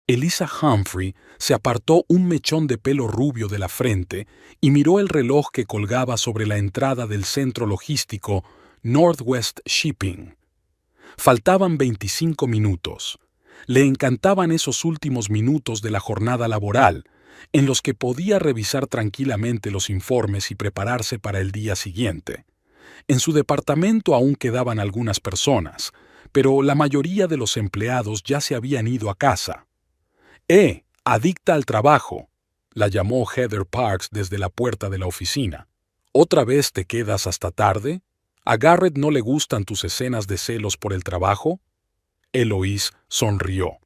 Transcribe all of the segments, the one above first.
Eliza Humphrey se apartó un mechón de pelo rubio de la frente y miró el reloj que colgaba sobre la entrada del centro logístico Northwest Shipping. Faltaban 25 minutos. Le encantaban esos últimos minutos de la jornada laboral, en los que podía revisar tranquilamente los informes y prepararse para el día siguiente. En su departamento aún quedaban algunas personas, pero la mayoría de los empleados ya se habían ido a casa. Adicta al trabajo, la llamó Heather Parks desde la puerta de la oficina. ¿Otra vez te quedas hasta tarde? ¿A Garrett no le gustan tus escenas de celos por el trabajo? Eloise sonrió.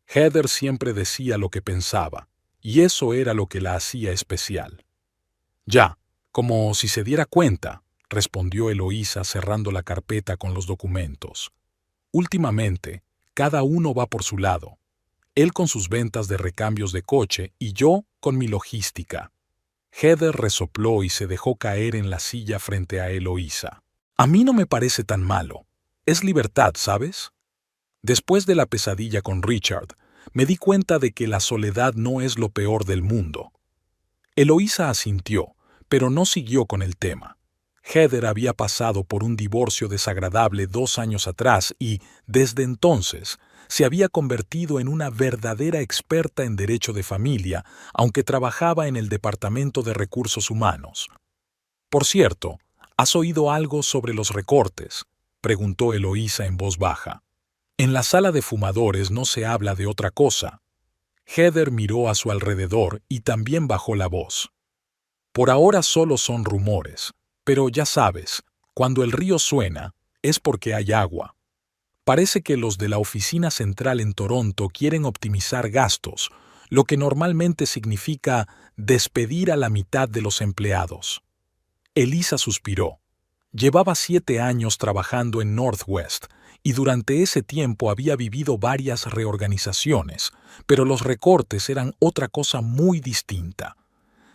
Heather siempre decía lo que pensaba, y eso era lo que la hacía especial. Ya, como si se diera cuenta, respondió Eloísa cerrando la carpeta con los documentos. Últimamente, cada uno va por su lado. Él con sus ventas de recambios de coche y yo con mi logística. Heather resopló y se dejó caer en la silla frente a Eloísa. A mí no me parece tan malo. Es libertad, ¿sabes? Después de la pesadilla con Richard, me di cuenta de que la soledad no es lo peor del mundo. Eloísa asintió, pero no siguió con el tema. Heather había pasado por un divorcio desagradable 2 años atrás y, desde entonces, se había convertido en una verdadera experta en derecho de familia, aunque trabajaba en el Departamento de Recursos Humanos. Por cierto, ¿has oído algo sobre los recortes?, preguntó Eloísa en voz baja. En la sala de fumadores no se habla de otra cosa. Heather miró a su alrededor y también bajó la voz. Por ahora solo son rumores, pero ya sabes, cuando el río suena, es porque hay agua. Parece que los de la oficina central en Toronto quieren optimizar gastos, lo que normalmente significa despedir a la mitad de los empleados. Eliza suspiró. Llevaba 7 años trabajando en Northwest y durante ese tiempo había vivido varias reorganizaciones, pero los recortes eran otra cosa muy distinta.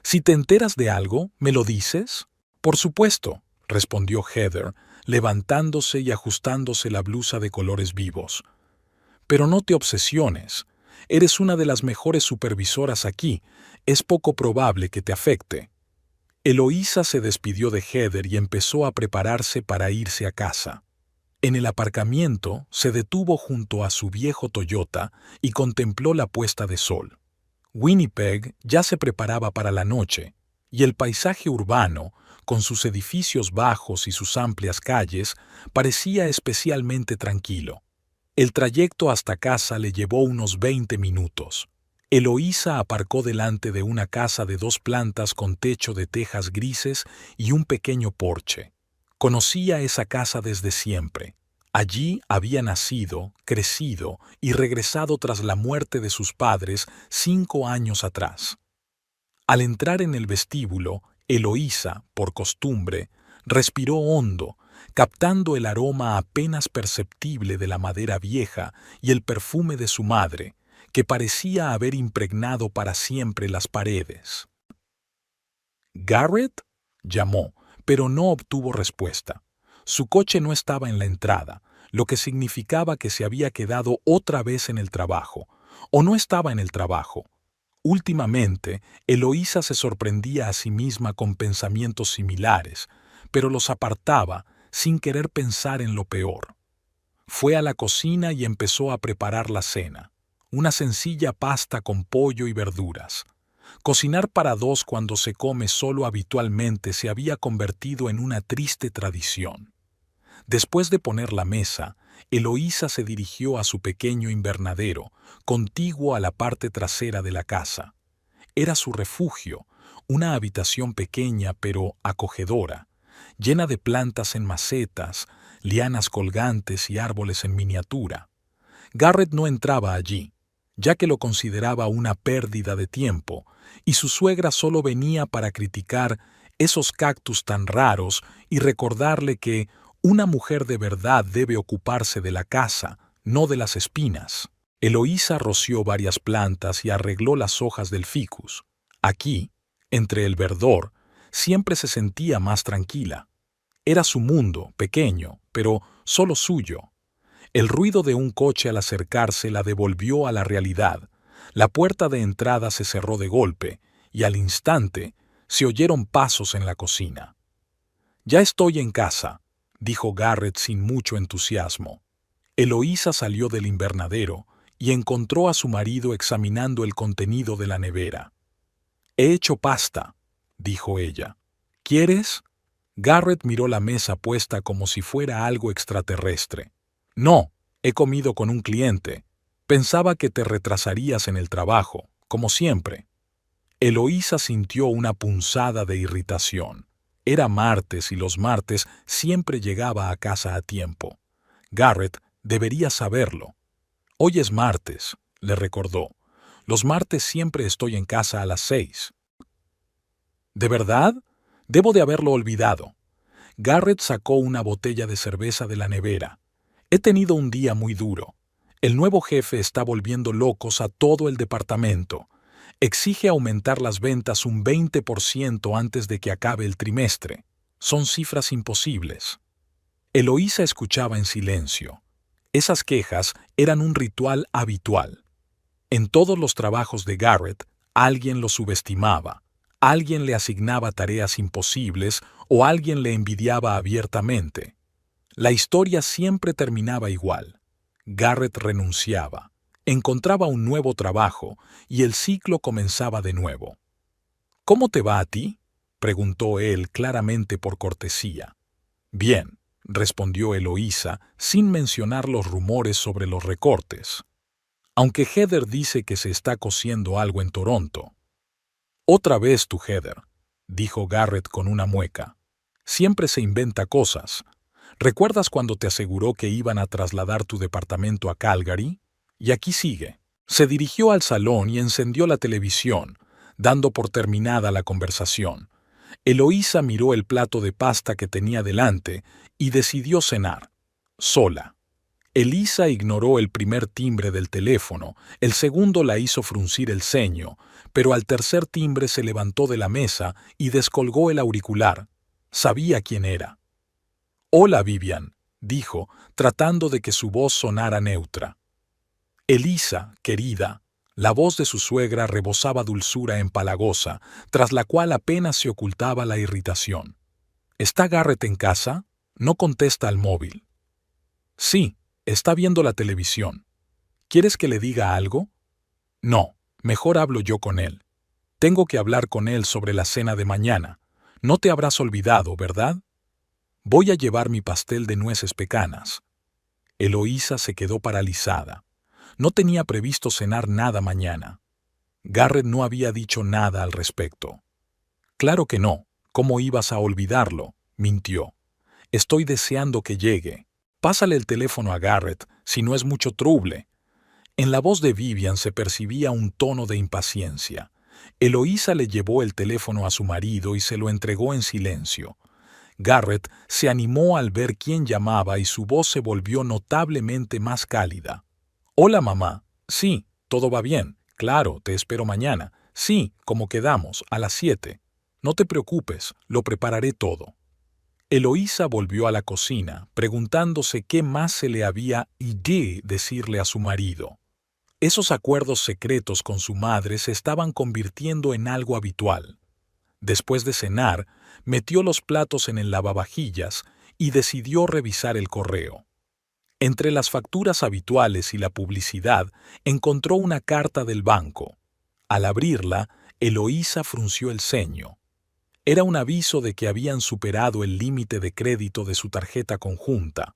Si te enteras de algo, ¿me lo dices? Por supuesto, respondió Heather, levantándose y ajustándose la blusa de colores vivos. Pero no te obsesiones. Eres una de las mejores supervisoras aquí. Es poco probable que te afecte. Eloísa se despidió de Heather y empezó a prepararse para irse a casa. En el aparcamiento se detuvo junto a su viejo Toyota y contempló la puesta de sol. Winnipeg ya se preparaba para la noche, y el paisaje urbano, con sus edificios bajos y sus amplias calles, parecía especialmente tranquilo. El trayecto hasta casa le llevó unos 20 minutos. Eloísa aparcó delante de una casa de 2 plantas con techo de tejas grises y un pequeño porche. Conocía esa casa desde siempre. Allí había nacido, crecido y regresado tras la muerte de sus padres 5 años atrás. Al entrar en el vestíbulo, Eloísa, por costumbre, respiró hondo, captando el aroma apenas perceptible de la madera vieja y el perfume de su madre, que parecía haber impregnado para siempre las paredes. «¿Garrett?», llamó, pero no obtuvo respuesta. Su coche no estaba en la entrada, lo que significaba que se había quedado otra vez en el trabajo, o no estaba en el trabajo. Últimamente, Eloísa se sorprendía a sí misma con pensamientos similares, pero los apartaba sin querer pensar en lo peor. Fue a la cocina y empezó a preparar la cena, una sencilla pasta con pollo y verduras. Cocinar para 2 cuando se come solo habitualmente se había convertido en una triste tradición. Después de poner la mesa, Eloísa se dirigió a su pequeño invernadero, contiguo a la parte trasera de la casa. Era su refugio, una habitación pequeña pero acogedora, llena de plantas en macetas, lianas colgantes y árboles en miniatura. Garrett no entraba allí, ya que lo consideraba una pérdida de tiempo, y su suegra solo venía para criticar esos cactus tan raros y recordarle que una mujer de verdad debe ocuparse de la casa, no de las espinas. Eloísa roció varias plantas y arregló las hojas del ficus. Aquí, entre el verdor, siempre se sentía más tranquila. Era su mundo, pequeño, pero solo suyo. El ruido de un coche al acercarse la devolvió a la realidad. La puerta de entrada se cerró de golpe y al instante se oyeron pasos en la cocina. «Ya estoy en casa», dijo Garrett sin mucho entusiasmo. Eloísa salió del invernadero y encontró a su marido examinando el contenido de la nevera. «He hecho pasta», dijo ella. «¿Quieres?» Garrett miró la mesa puesta como si fuera algo extraterrestre. «No, he comido con un cliente. Pensaba que te retrasarías en el trabajo, como siempre». Eloísa sintió una punzada de irritación. Era martes y los martes siempre llegaba a casa a tiempo. Garrett debería saberlo. «Hoy es martes», le recordó. «Los martes siempre estoy en casa a las 6». «¿De verdad? Debo de haberlo olvidado». Garrett sacó una botella de cerveza de la nevera. «He tenido un día muy duro. El nuevo jefe está volviendo locos a todo el departamento. Exige aumentar las ventas un 20% antes de que acabe el trimestre. Son cifras imposibles». Eloísa escuchaba en silencio. Esas quejas eran un ritual habitual. En todos los trabajos de Garrett, alguien lo subestimaba, alguien le asignaba tareas imposibles o alguien le envidiaba abiertamente. La historia siempre terminaba igual. Garrett renunciaba, encontraba un nuevo trabajo y el ciclo comenzaba de nuevo. «¿Cómo te va a ti?», preguntó él claramente por cortesía. «Bien», respondió Eloísa sin mencionar los rumores sobre los recortes. «Aunque Heather dice que se está cociendo algo en Toronto». «Otra vez tú, Heather», dijo Garrett con una mueca. «Siempre se inventa cosas. ¿Recuerdas cuando te aseguró que iban a trasladar tu departamento a Calgary? Y aquí sigue». Se dirigió al salón y encendió la televisión, dando por terminada la conversación. Eloísa miró el plato de pasta que tenía delante y decidió cenar, sola. Elisa ignoró el primer timbre del teléfono, el segundo la hizo fruncir el ceño, pero al tercer timbre se levantó de la mesa y descolgó el auricular. Sabía quién era. «Hola, Vivian», dijo, tratando de que su voz sonara neutra. «Elisa, querida». La voz de su suegra rebosaba dulzura empalagosa, tras la cual apenas se ocultaba la irritación. «¿Está Garrett en casa? No contesta al móvil». «Sí, está viendo la televisión. ¿Quieres que le diga algo?» «No, mejor hablo yo con él. Tengo que hablar con él sobre la cena de mañana. No te habrás olvidado, ¿verdad? Voy a llevar mi pastel de nueces pecanas». Eloísa se quedó paralizada. No tenía previsto cenar nada mañana. Garrett no había dicho nada al respecto. «Claro que no. ¿Cómo ibas a olvidarlo?», mintió. «Estoy deseando que llegue. Pásale el teléfono a Garrett, si no es mucho trouble». En la voz de Vivian se percibía un tono de impaciencia. Eloísa le llevó el teléfono a su marido y se lo entregó en silencio. Garrett se animó al ver quién llamaba y su voz se volvió notablemente más cálida. «Hola, mamá. Sí, todo va bien. Claro, te espero mañana. Sí, como quedamos, a las 7. No te preocupes, lo prepararé todo». Eloísa volvió a la cocina, preguntándose qué más se le había de decirle a su marido. Esos acuerdos secretos con su madre se estaban convirtiendo en algo habitual. Después de cenar, metió los platos en el lavavajillas y decidió revisar el correo. Entre las facturas habituales y la publicidad, encontró una carta del banco. Al abrirla, Eloísa frunció el ceño. Era un aviso de que habían superado el límite de crédito de su tarjeta conjunta.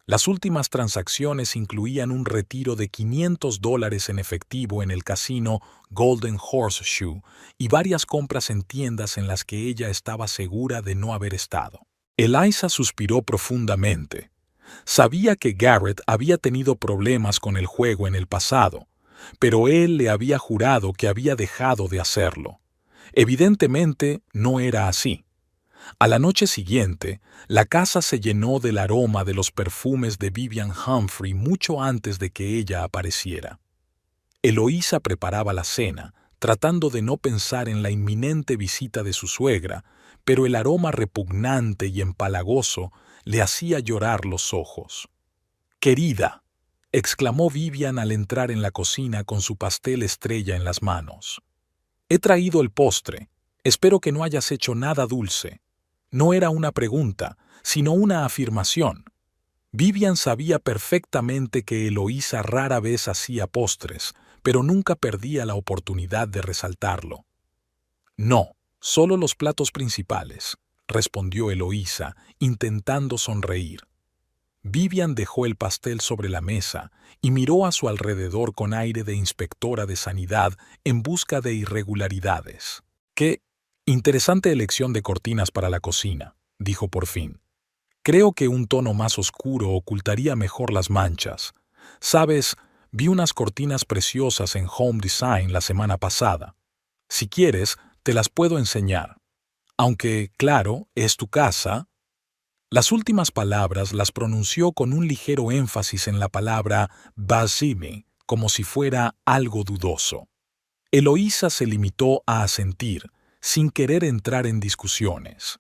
Las últimas transacciones incluían un retiro de $500 en efectivo en el casino Golden Horseshoe y varias compras en tiendas en las que ella estaba segura de no haber estado. Eliza suspiró profundamente. Sabía que Garrett había tenido problemas con el juego en el pasado, pero él le había jurado que había dejado de hacerlo. Evidentemente no era así. A la noche siguiente, la casa se llenó del aroma de los perfumes de Vivian Humphrey mucho antes de que ella apareciera. Eloísa preparaba la cena, tratando de no pensar en la inminente visita de su suegra, pero el aroma repugnante y empalagoso le hacía llorar los ojos. «Querida», exclamó Vivian al entrar en la cocina con su pastel estrella en las manos. He traído el postre. Espero que no hayas hecho nada dulce. No era una pregunta, sino una afirmación. Vivian sabía perfectamente que Eloísa rara vez hacía postres, pero nunca perdía la oportunidad de resaltarlo. No, solo los platos principales, respondió Eloísa, intentando sonreír. Vivian dejó el pastel sobre la mesa y miró a su alrededor con aire de inspectora de sanidad en busca de irregularidades. ¡Qué interesante elección de cortinas para la cocina!, dijo por fin. Creo que un tono más oscuro ocultaría mejor las manchas. Sabes, vi unas cortinas preciosas en Home Design la semana pasada. Si quieres, te las puedo enseñar. Aunque, claro, es tu casa. Las últimas palabras las pronunció con un ligero énfasis en la palabra basime, como si fuera algo dudoso. Eloísa se limitó a asentir, sin querer entrar en discusiones.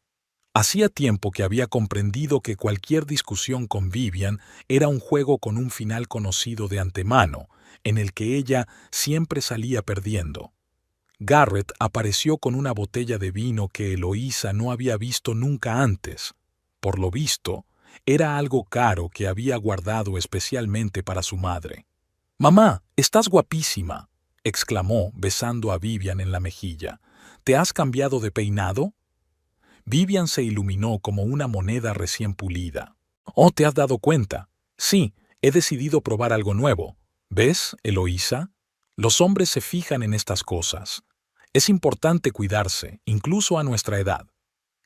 Hacía tiempo que había comprendido que cualquier discusión con Vivian era un juego con un final conocido de antemano, en el que ella siempre salía perdiendo. Garrett apareció con una botella de vino que Eloísa no había visto nunca antes. Por lo visto, era algo caro que había guardado especialmente para su madre. «Mamá, estás guapísima», exclamó besando a Vivian en la mejilla. «¿Te has cambiado de peinado?» Vivian se iluminó como una moneda recién pulida. «Oh, ¿te has dado cuenta? Sí, he decidido probar algo nuevo. ¿Ves, Eloísa? Los hombres se fijan en estas cosas. Es importante cuidarse, incluso a nuestra edad».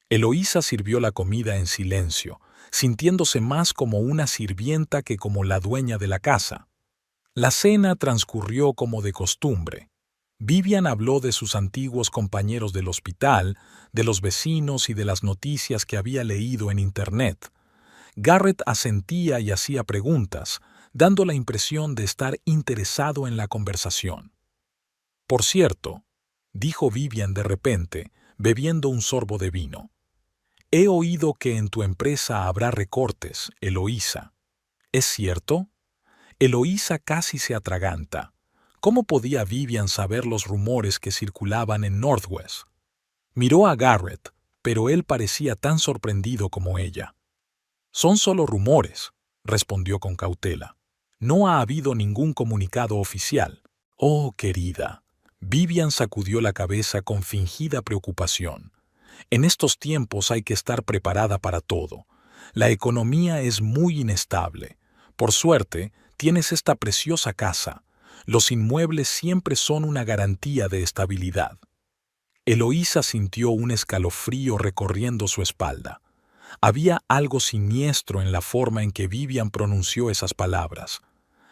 Eloísa sirvió la comida en silencio, sintiéndose más como una sirvienta que como la dueña de la casa. La cena transcurrió como de costumbre. Vivian habló de sus antiguos compañeros del hospital, de los vecinos y de las noticias que había leído en Internet. Garrett asentía y hacía preguntas, dando la impresión de estar interesado en la conversación. «Por cierto», dijo Vivian de repente, bebiendo un sorbo de vino, «he oído que en tu empresa habrá recortes, Eloísa. ¿Es cierto?» Eloísa casi se atraganta. ¿Cómo podía Vivian saber los rumores que circulaban en Northwest? Miró a Garrett, pero él parecía tan sorprendido como ella. «Son solo rumores», respondió con cautela. «No ha habido ningún comunicado oficial». «Oh, querida». Vivian sacudió la cabeza con fingida preocupación. «En estos tiempos hay que estar preparada para todo. La economía es muy inestable. Por suerte, tienes esta preciosa casa. Los inmuebles siempre son una garantía de estabilidad». Eloísa sintió un escalofrío recorriendo su espalda. Había algo siniestro en la forma en que Vivian pronunció esas palabras.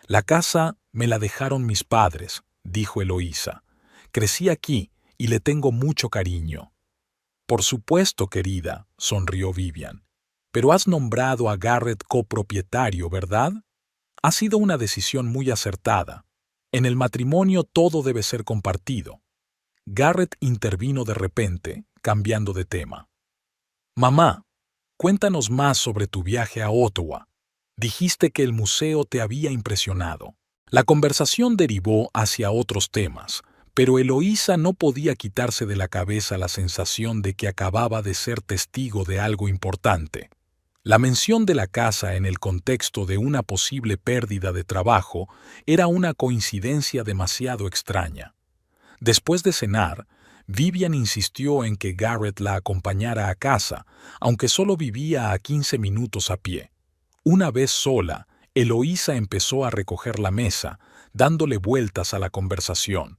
«La casa me la dejaron mis padres», dijo Eloísa. «Crecí aquí y le tengo mucho cariño». «Por supuesto, querida», sonrió Vivian. «Pero has nombrado a Garrett copropietario, ¿verdad? Ha sido una decisión muy acertada. En el matrimonio todo debe ser compartido». Garrett intervino de repente, cambiando de tema. «Mamá, cuéntanos más sobre tu viaje a Ottawa. Dijiste que el museo te había impresionado». La conversación derivó hacia otros temas, pero Eloísa no podía quitarse de la cabeza la sensación de que acababa de ser testigo de algo importante. La mención de la casa en el contexto de una posible pérdida de trabajo era una coincidencia demasiado extraña. Después de cenar, Vivian insistió en que Garrett la acompañara a casa, aunque solo vivía a 15 minutos a pie. Una vez sola, Eloísa empezó a recoger la mesa, dándole vueltas a la conversación.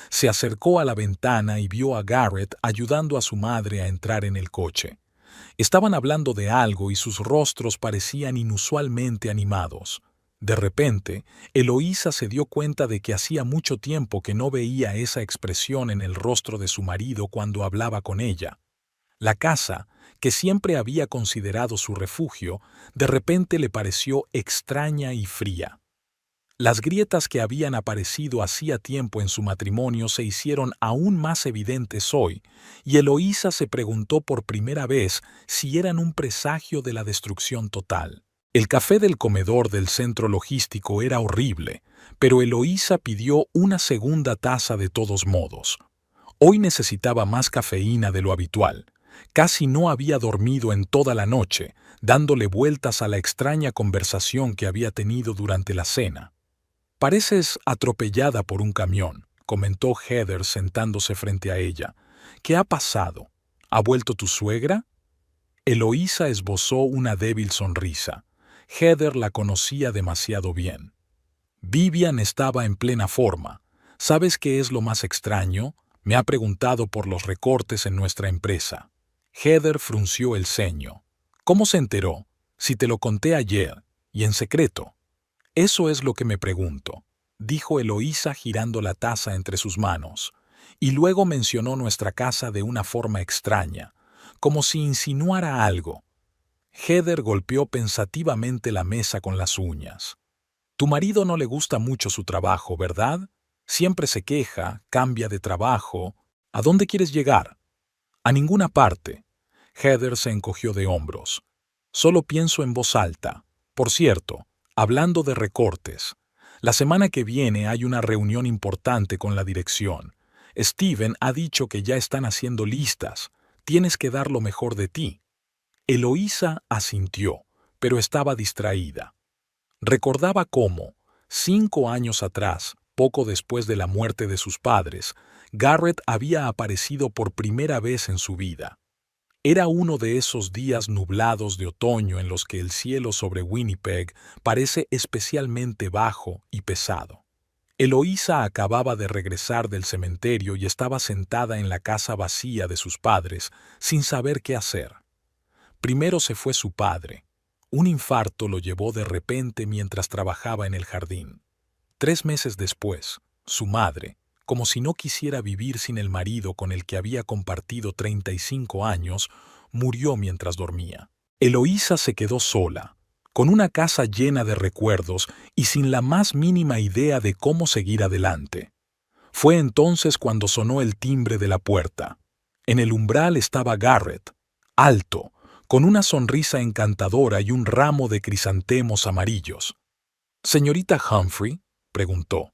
Se acercó a la ventana y vio a Garrett ayudando a su madre a entrar en el coche. Estaban hablando de algo y sus rostros parecían inusualmente animados. De repente, Eloísa se dio cuenta de que hacía mucho tiempo que no veía esa expresión en el rostro de su marido cuando hablaba con ella. La casa, que siempre había considerado su refugio, de repente le pareció extraña y fría. Las grietas que habían aparecido hacía tiempo en su matrimonio se hicieron aún más evidentes hoy, y Eloísa se preguntó por primera vez si eran un presagio de la destrucción total. El café del comedor del centro logístico era horrible, pero Eloísa pidió una segunda taza de todos modos. Hoy necesitaba más cafeína de lo habitual. Casi no había dormido en toda la noche, dándole vueltas a la extraña conversación que había tenido durante la cena. «Pareces atropellada por un camión», comentó Heather sentándose frente a ella. «¿Qué ha pasado? ¿Ha vuelto tu suegra?» Eloísa esbozó una débil sonrisa. Heather la conocía demasiado bien. Vivian estaba en plena forma. ¿Sabes qué es lo más extraño? Me ha preguntado por los recortes en nuestra empresa. Heather frunció el ceño. ¿Cómo se enteró? Si te lo conté ayer, y en secreto. Eso es lo que me pregunto, dijo Eloísa girando la taza entre sus manos, y luego mencionó nuestra casa de una forma extraña, como si insinuara algo. Heather golpeó pensativamente la mesa con las uñas. Tu marido no le gusta mucho su trabajo, ¿verdad? Siempre se queja, cambia de trabajo. ¿A dónde quieres llegar? A ninguna parte. Heather se encogió de hombros. Solo pienso en voz alta. Por cierto, hablando de recortes, la semana que viene hay una reunión importante con la dirección. Steven ha dicho que ya están haciendo listas. Tienes que dar lo mejor de ti. Eloísa asintió, pero estaba distraída. Recordaba cómo, 5 años atrás, poco después de la muerte de sus padres, Garrett había aparecido por primera vez en su vida. Era uno de esos días nublados de otoño en los que el cielo sobre Winnipeg parece especialmente bajo y pesado. Eloísa acababa de regresar del cementerio y estaba sentada en la casa vacía de sus padres, sin saber qué hacer. Primero se fue su padre. Un infarto lo llevó de repente mientras trabajaba en el jardín. 3 meses después, su madre, como si no quisiera vivir sin el marido con el que había compartido 35 años, murió mientras dormía. Eloísa se quedó sola, con una casa llena de recuerdos y sin la más mínima idea de cómo seguir adelante. Fue entonces cuando sonó el timbre de la puerta. En el umbral estaba Garrett, alto, con una sonrisa encantadora y un ramo de crisantemos amarillos. «¿Señorita Humphrey?», preguntó.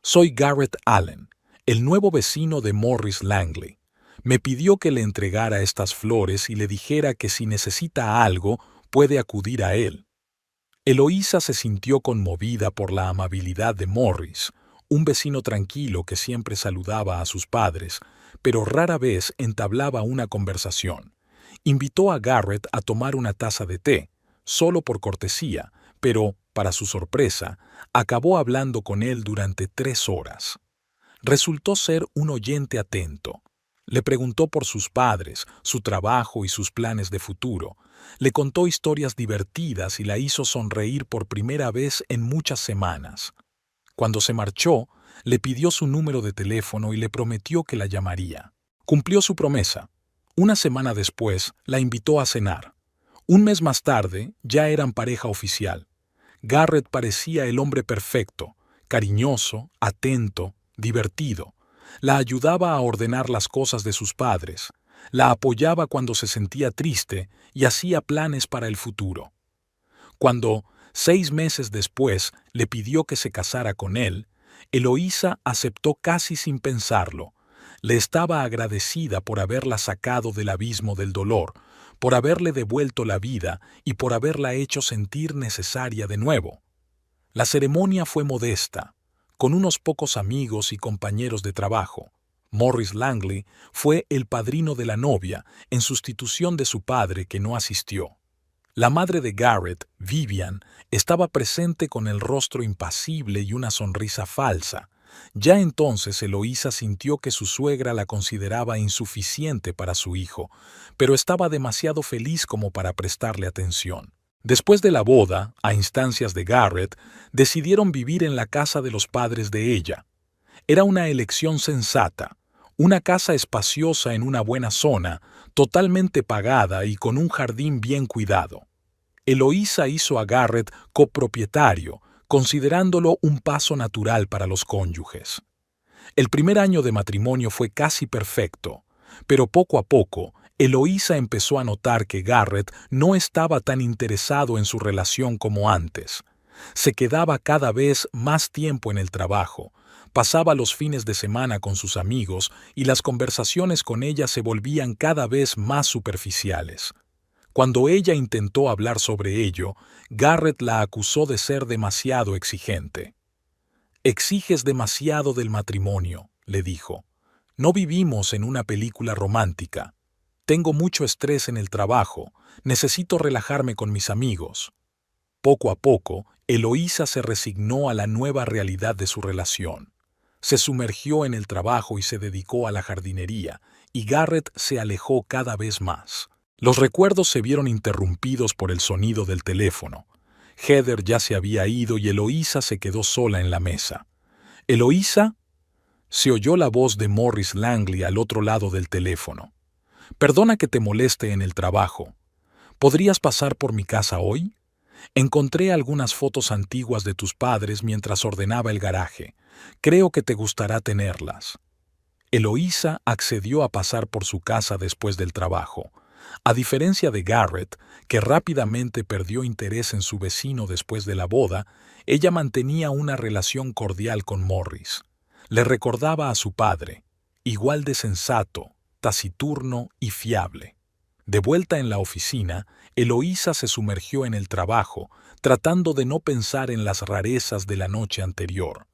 «Soy Garrett Allen, el nuevo vecino de Morris Langley. Me pidió que le entregara estas flores y le dijera que si necesita algo, puede acudir a él». Eloísa se sintió conmovida por la amabilidad de Morris, un vecino tranquilo que siempre saludaba a sus padres, pero rara vez entablaba una conversación. Invitó a Garrett a tomar una taza de té, solo por cortesía, pero, para su sorpresa, acabó hablando con él durante 3 horas. Resultó ser un oyente atento. Le preguntó por sus padres, su trabajo y sus planes de futuro. Le contó historias divertidas y la hizo sonreír por primera vez en muchas semanas. Cuando se marchó, le pidió su número de teléfono y le prometió que la llamaría. Cumplió su promesa. Una semana después, la invitó a cenar. Un mes más tarde, ya eran pareja oficial. Garrett parecía el hombre perfecto, cariñoso, atento, divertido. La ayudaba a ordenar las cosas de sus padres, la apoyaba cuando se sentía triste y hacía planes para el futuro. Cuando, 6 meses después, le pidió que se casara con él, Eloísa aceptó casi sin pensarlo. Le estaba agradecida por haberla sacado del abismo del dolor, por haberle devuelto la vida y por haberla hecho sentir necesaria de nuevo. La ceremonia fue modesta, con unos pocos amigos y compañeros de trabajo. Morris Langley fue el padrino de la novia en sustitución de su padre que no asistió. La madre de Garrett, Vivian, estaba presente con el rostro impasible y una sonrisa falsa. Ya entonces Eloísa sintió que su suegra la consideraba insuficiente para su hijo, pero estaba demasiado feliz como para prestarle atención. Después de la boda, a instancias de Garrett, decidieron vivir en la casa de los padres de ella. Era una elección sensata, una casa espaciosa en una buena zona, totalmente pagada y con un jardín bien cuidado. Eloísa hizo a Garrett copropietario, considerándolo un paso natural para los cónyuges. El primer año de matrimonio fue casi perfecto. Pero poco a poco, Eloísa empezó a notar que Garrett no estaba tan interesado en su relación como antes. Se quedaba cada vez más tiempo en el trabajo, pasaba los fines de semana con sus amigos y las conversaciones con ella se volvían cada vez más superficiales. Cuando ella intentó hablar sobre ello, Garrett la acusó de ser demasiado exigente. «Exiges demasiado del matrimonio», le dijo. «No vivimos en una película romántica. Tengo mucho estrés en el trabajo, necesito relajarme con mis amigos». Poco a poco, Eloísa se resignó a la nueva realidad de su relación. Se sumergió en el trabajo y se dedicó a la jardinería, y Garrett se alejó cada vez más. Los recuerdos se vieron interrumpidos por el sonido del teléfono. Heather ya se había ido y Eloísa se quedó sola en la mesa. «¿Eloísa?» Se oyó la voz de Morris Langley al otro lado del teléfono. «Perdona que te moleste en el trabajo. ¿Podrías pasar por mi casa hoy? Encontré algunas fotos antiguas de tus padres mientras ordenaba el garaje. Creo que te gustará tenerlas». Eloísa accedió a pasar por su casa después del trabajo. A diferencia de Garrett, que rápidamente perdió interés en su vecino después de la boda, ella mantenía una relación cordial con Morris. Le recordaba a su padre, igual de sensato, taciturno y fiable. De vuelta en la oficina, Eloísa se sumergió en el trabajo, tratando de no pensar en las rarezas de la noche anterior.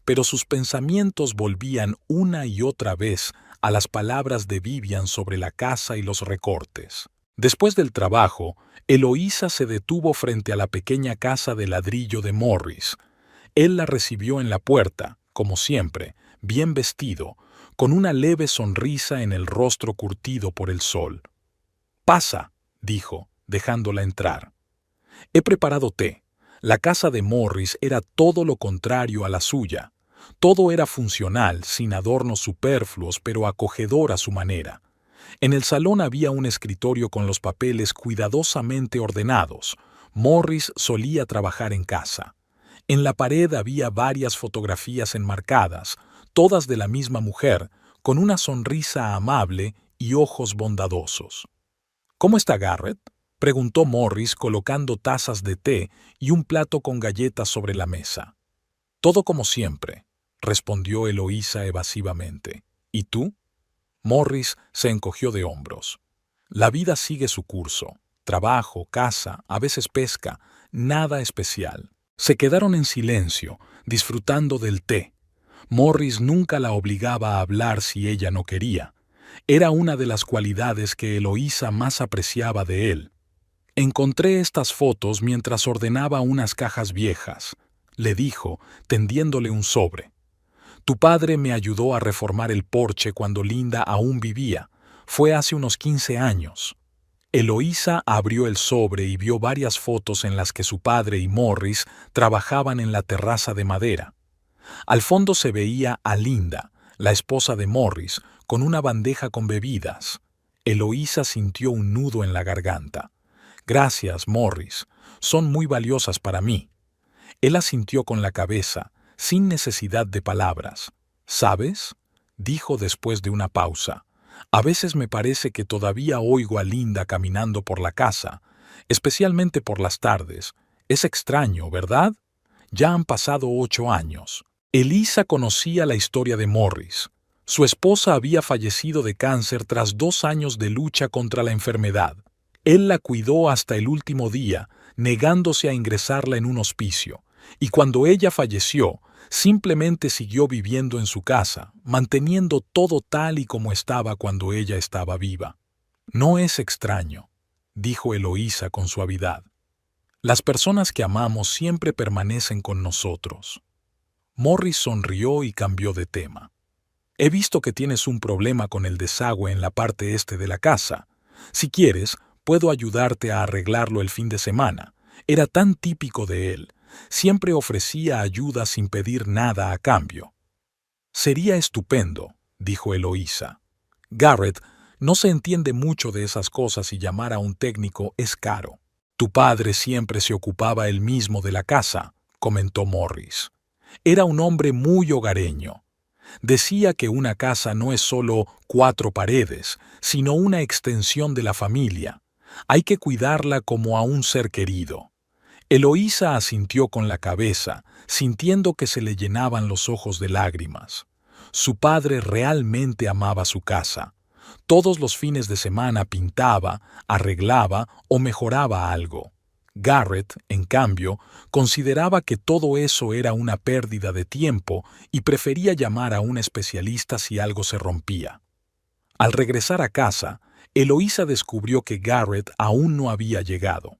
Pero sus pensamientos volvían una y otra vez a las palabras de Vivian sobre la casa y los recortes. Después del trabajo, Eloísa se detuvo frente a la pequeña casa de ladrillo de Morris. Él la recibió en la puerta, como siempre, bien vestido, con una leve sonrisa en el rostro curtido por el sol. «Pasa», dijo, dejándola entrar. «He preparado té». La casa de Morris era todo lo contrario a la suya. Todo era funcional, sin adornos superfluos, pero acogedor a su manera. En el salón había un escritorio con los papeles cuidadosamente ordenados. Morris solía trabajar en casa. En la pared había varias fotografías enmarcadas, todas de la misma mujer, con una sonrisa amable y ojos bondadosos. «¿Cómo está Garrett?», preguntó Morris colocando tazas de té y un plato con galletas sobre la mesa. «Todo como siempre», respondió Eloísa evasivamente. «¿Y tú?». Morris se encogió de hombros. «La vida sigue su curso. Trabajo, casa, a veces pesca, nada especial». Se quedaron en silencio, disfrutando del té. Morris nunca la obligaba a hablar si ella no quería. Era una de las cualidades que Eloísa más apreciaba de él. «Encontré estas fotos mientras ordenaba unas cajas viejas», le dijo, tendiéndole un sobre. «Tu padre me ayudó a reformar el porche cuando Linda aún vivía. Fue hace unos 15 años». Eloísa abrió el sobre y vio varias fotos en las que su padre y Morris trabajaban en la terraza de madera. Al fondo se veía a Linda, la esposa de Morris, con una bandeja con bebidas. Eloísa sintió un nudo en la garganta. «Gracias, Morris. Son muy valiosas para mí». Él asintió con la cabeza, sin necesidad de palabras. «¿Sabes?», dijo después de una pausa. «A veces me parece que todavía oigo a Linda caminando por la casa, especialmente por las tardes. Es extraño, ¿verdad? Ya han pasado 8 años». Elisa conocía la historia de Morris. Su esposa había fallecido de cáncer tras 2 años de lucha contra la enfermedad. Él la cuidó hasta el último día, negándose a ingresarla en un hospicio, y cuando ella falleció, simplemente siguió viviendo en su casa, manteniendo todo tal y como estaba cuando ella estaba viva. «No es extraño», dijo Eloísa con suavidad. «Las personas que amamos siempre permanecen con nosotros». Morris sonrió y cambió de tema. «He visto que tienes un problema con el desagüe en la parte este de la casa. Si quieres, puedo ayudarte a arreglarlo el fin de semana». Era tan típico de él. Siempre ofrecía ayuda sin pedir nada a cambio. «Sería estupendo», dijo Eloísa. «Garrett, no se entiende mucho de esas cosas y llamar a un técnico es caro». «Tu padre siempre se ocupaba él mismo de la casa», comentó Morris. «Era un hombre muy hogareño. Decía que una casa no es solo 4 paredes, sino una extensión de la familia. Hay que cuidarla como a un ser querido. Eloísa asintió con la cabeza, sintiendo que se le llenaban los ojos de lágrimas. Su padre realmente amaba su casa. Todos los fines de semana pintaba, arreglaba o mejoraba algo. Garrett, en cambio, consideraba que todo eso era una pérdida de tiempo y prefería llamar a un especialista si algo se rompía. Al regresar a casa, Eloísa descubrió que Garrett aún no había llegado.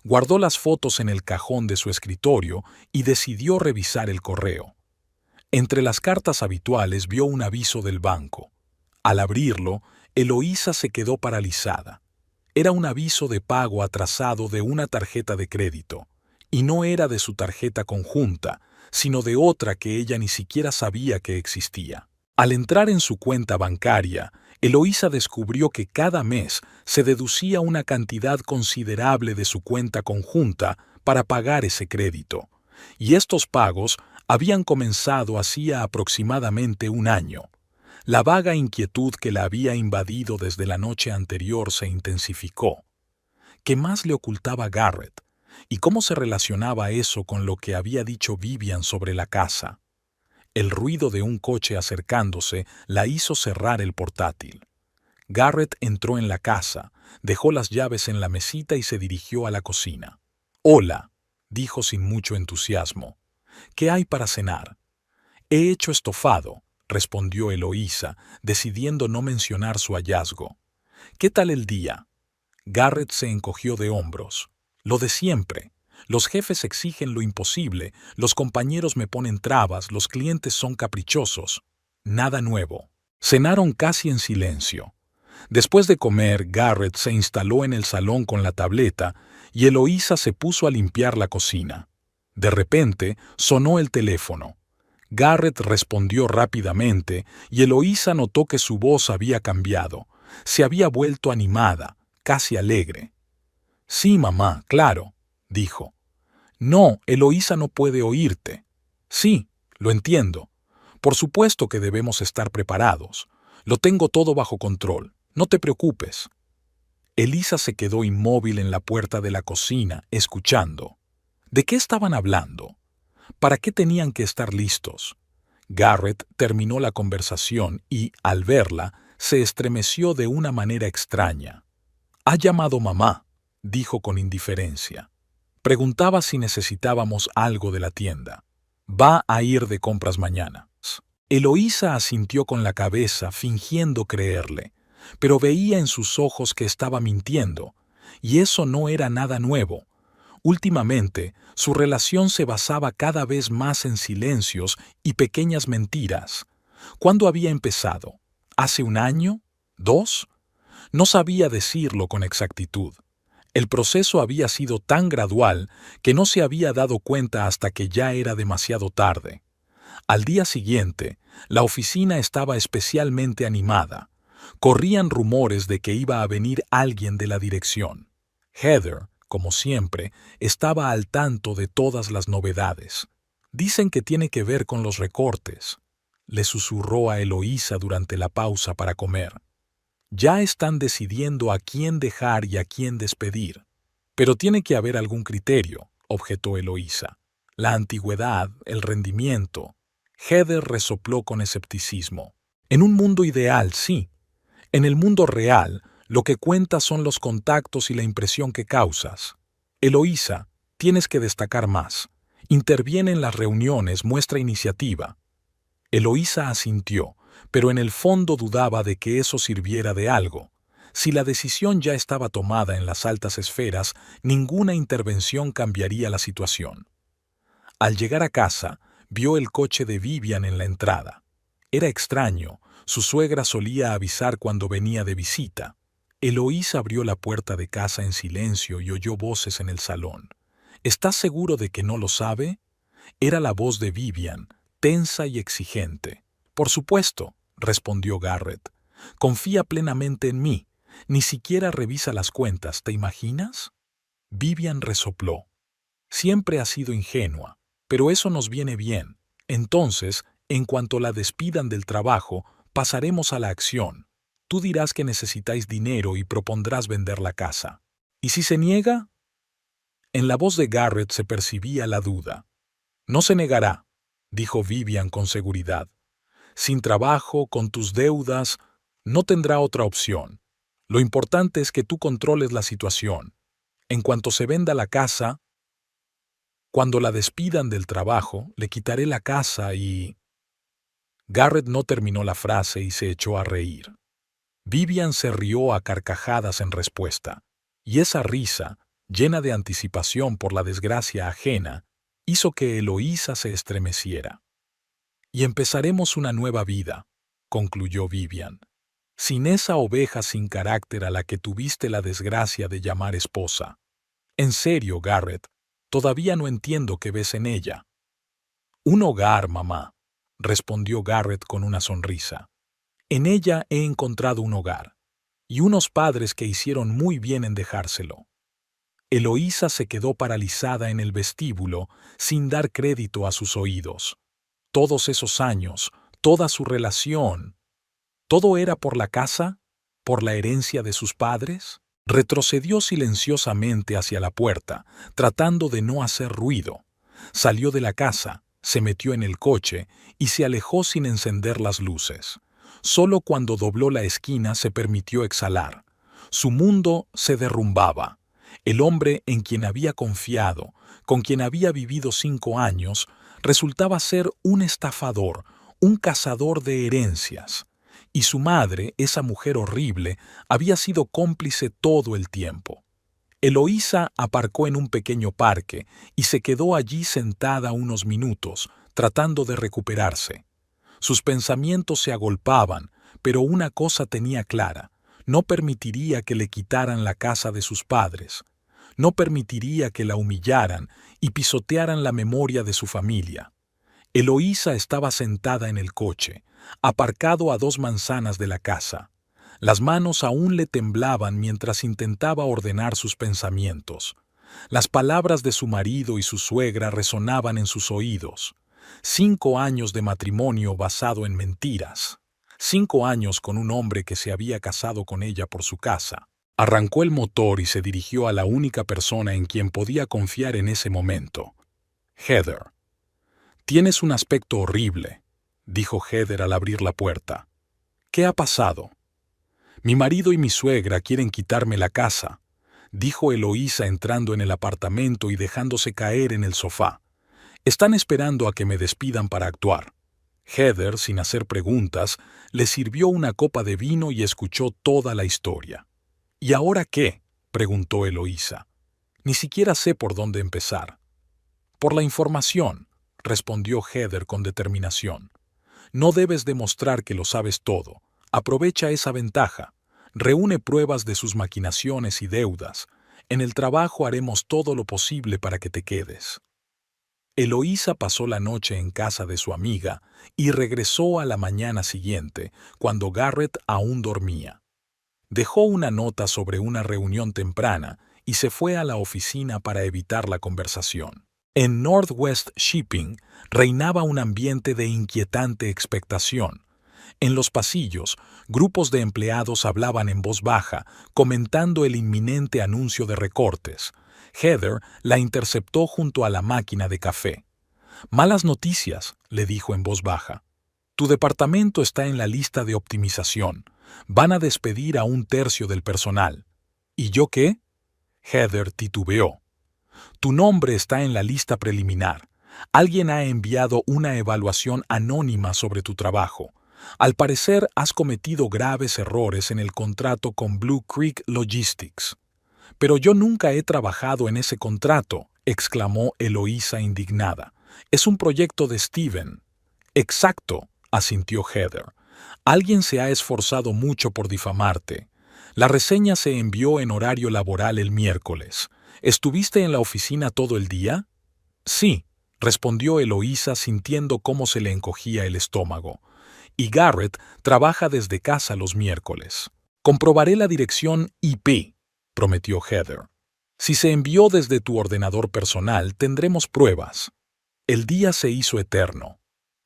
Guardó las fotos en el cajón de su escritorio y decidió revisar el correo. Entre las cartas habituales vio un aviso del banco. Al abrirlo, Eloísa se quedó paralizada. Era un aviso de pago atrasado de una tarjeta de crédito, y no era de su tarjeta conjunta, sino de otra que ella ni siquiera sabía que existía. Al entrar en su cuenta bancaria, Eloísa descubrió que cada mes se deducía una cantidad considerable de su cuenta conjunta para pagar ese crédito, y estos pagos habían comenzado hacía aproximadamente un año. La vaga inquietud que la había invadido desde la noche anterior se intensificó. ¿Qué más le ocultaba Garrett? ¿Y cómo se relacionaba eso con lo que había dicho Vivian sobre la casa? El ruido de un coche acercándose la hizo cerrar el portátil. Garrett entró en la casa, dejó las llaves en la mesita y se dirigió a la cocina. «Hola», dijo sin mucho entusiasmo. «¿Qué hay para cenar?» «He hecho estofado», respondió Eloísa, decidiendo no mencionar su hallazgo. «¿Qué tal el día?» Garrett se encogió de hombros. «Lo de siempre. Los jefes exigen lo imposible, los compañeros me ponen trabas, los clientes son caprichosos. Nada nuevo». Cenaron casi en silencio. Después de comer, Garrett se instaló en el salón con la tableta y Eloísa se puso a limpiar la cocina. De repente, sonó el teléfono. Garrett respondió rápidamente y Eloísa notó que su voz había cambiado. Se había vuelto animada, casi alegre. «Sí, mamá, claro», dijo. «No, Eloísa no puede oírte». «Sí, lo entiendo. Por supuesto que debemos estar preparados. Lo tengo todo bajo control. No te preocupes». Elisa se quedó inmóvil en la puerta de la cocina, escuchando. ¿De qué estaban hablando? ¿Para qué tenían que estar listos? Garrett terminó la conversación y, al verla, se estremeció de una manera extraña. «Ha llamado mamá», dijo con indiferencia. Preguntaba si necesitábamos algo de la tienda. «Va a ir de compras mañana». Eloísa asintió con la cabeza, fingiendo creerle, pero veía en sus ojos que estaba mintiendo, y eso no era nada nuevo. Últimamente, su relación se basaba cada vez más en silencios y pequeñas mentiras. ¿Cuándo había empezado? ¿Hace un año? ¿2? No sabía decirlo con exactitud. El proceso había sido tan gradual que no se había dado cuenta hasta que ya era demasiado tarde. Al día siguiente, la oficina estaba especialmente animada. Corrían rumores de que iba a venir alguien de la dirección. Heather, como siempre, estaba al tanto de todas las novedades. «Dicen que tiene que ver con los recortes», le susurró a Eloísa durante la pausa para comer. «Ya están decidiendo a quién dejar y a quién despedir». «Pero tiene que haber algún criterio», objetó Eloísa. «La antigüedad, el rendimiento». Heather resopló con escepticismo. «En un mundo ideal, sí. En el mundo real, lo que cuenta son los contactos y la impresión que causas. Eloísa, tienes que destacar más. Interviene en las reuniones, muestra iniciativa». Eloísa asintió, pero en el fondo dudaba de que eso sirviera de algo. Si la decisión ya estaba tomada en las altas esferas, ninguna intervención cambiaría la situación. Al llegar a casa, vio el coche de Vivian en la entrada. Era extraño, su suegra solía avisar cuando venía de visita. Eloísa abrió la puerta de casa en silencio y oyó voces en el salón. «¿Estás seguro de que no lo sabe?» Era la voz de Vivian, tensa y exigente. «Por supuesto», respondió Garrett. «Confía plenamente en mí. Ni siquiera revisa las cuentas, ¿te imaginas?» Vivian resopló. «Siempre ha sido ingenua, pero eso nos viene bien. Entonces, En cuanto la despidan del trabajo, pasaremos a la acción. Tú dirás que necesitáis dinero y propondrás vender la casa. ¿Y si se niega? En la voz de Garrett se percibía la duda. No se negará, dijo Vivian con seguridad. Sin trabajo, con tus deudas, no tendrá otra opción. Lo importante es que tú controles la situación. En cuanto se venda la casa, cuando la despidan del trabajo, le quitaré la casa y... Garrett no terminó la frase y se echó a reír. Vivian se rió a carcajadas en respuesta, y esa risa, llena de anticipación por la desgracia ajena, hizo que Eloísa se estremeciera. Y empezaremos una nueva vida, concluyó Vivian, sin esa oveja sin carácter a la que tuviste la desgracia de llamar esposa. En serio, Garrett, todavía no entiendo qué ves en ella. Un hogar, mamá, respondió Garrett con una sonrisa. En ella he encontrado un hogar, y unos padres que hicieron muy bien en dejárselo. Eloísa se quedó paralizada en el vestíbulo sin dar crédito a sus oídos. Todos esos años, toda su relación, ¿todo era por la casa? ¿Por la herencia de sus padres? Retrocedió silenciosamente hacia la puerta, tratando de no hacer ruido. Salió de la casa, se metió en el coche y se alejó sin encender las luces. Solo cuando dobló la esquina se permitió exhalar. Su mundo se derrumbaba. El hombre en quien había confiado, con quien había vivido 5 años, resultaba ser un estafador, un cazador de herencias. Y su madre, esa mujer horrible, había sido cómplice todo el tiempo. Eloísa aparcó en un pequeño parque y se quedó allí sentada unos minutos, tratando de recuperarse. Sus pensamientos se agolpaban, pero una cosa tenía clara: no permitiría que le quitaran la casa de sus padres. No permitiría que la humillaran y pisotearan la memoria de su familia. Eloísa estaba sentada en el coche, aparcado a 2 manzanas de la casa. Las manos aún le temblaban mientras intentaba ordenar sus pensamientos. Las palabras de su marido y su suegra resonaban en sus oídos. 5 años de matrimonio basado en mentiras. 5 años con un hombre que se había casado con ella por su casa. Arrancó el motor y se dirigió a la única persona en quien podía confiar en ese momento. Heather. «Tienes un aspecto horrible», dijo Heather al abrir la puerta. «¿Qué ha pasado?» «Mi marido y mi suegra quieren quitarme la casa», dijo Eloísa entrando en el apartamento y dejándose caer en el sofá. «Están esperando a que me despidan para actuar». Heather, sin hacer preguntas, le sirvió una copa de vino y escuchó toda la historia. «¿Y ahora qué?», preguntó Eloísa. «Ni siquiera sé por dónde empezar». «Por la información», respondió Heather con determinación. «No debes demostrar que lo sabes todo. Aprovecha esa ventaja. Reúne pruebas de sus maquinaciones y deudas. En el trabajo haremos todo lo posible para que te quedes». Eloísa pasó la noche en casa de su amiga y regresó a la mañana siguiente, cuando Garrett aún dormía. Dejó una nota sobre una reunión temprana y se fue a la oficina para evitar la conversación. En Northwest Shipping reinaba un ambiente de inquietante expectación. En los pasillos, grupos de empleados hablaban en voz baja, comentando el inminente anuncio de recortes. Heather la interceptó junto a la máquina de café. «Malas noticias», le dijo en voz baja. «Tu departamento está en la lista de optimización. Van a despedir a 1/3 del personal». «¿Y yo qué?», Heather titubeó. «Tu nombre está en la lista preliminar. Alguien ha enviado una evaluación anónima sobre tu trabajo. Al parecer has cometido graves errores en el contrato con Blue Creek Logistics». «Pero yo nunca he trabajado en ese contrato», exclamó Eloísa indignada. «Es un proyecto de Steven». «Exacto», asintió Heather. «Alguien se ha esforzado mucho por difamarte. La reseña se envió en horario laboral el miércoles. ¿Estuviste en la oficina todo el día?» «Sí», respondió Eloísa sintiendo cómo se le encogía el estómago. «Y Garrett trabaja desde casa los miércoles». «Comprobaré la dirección IP», prometió Heather. «Si se envió desde tu ordenador personal, tendremos pruebas». El día se hizo eterno.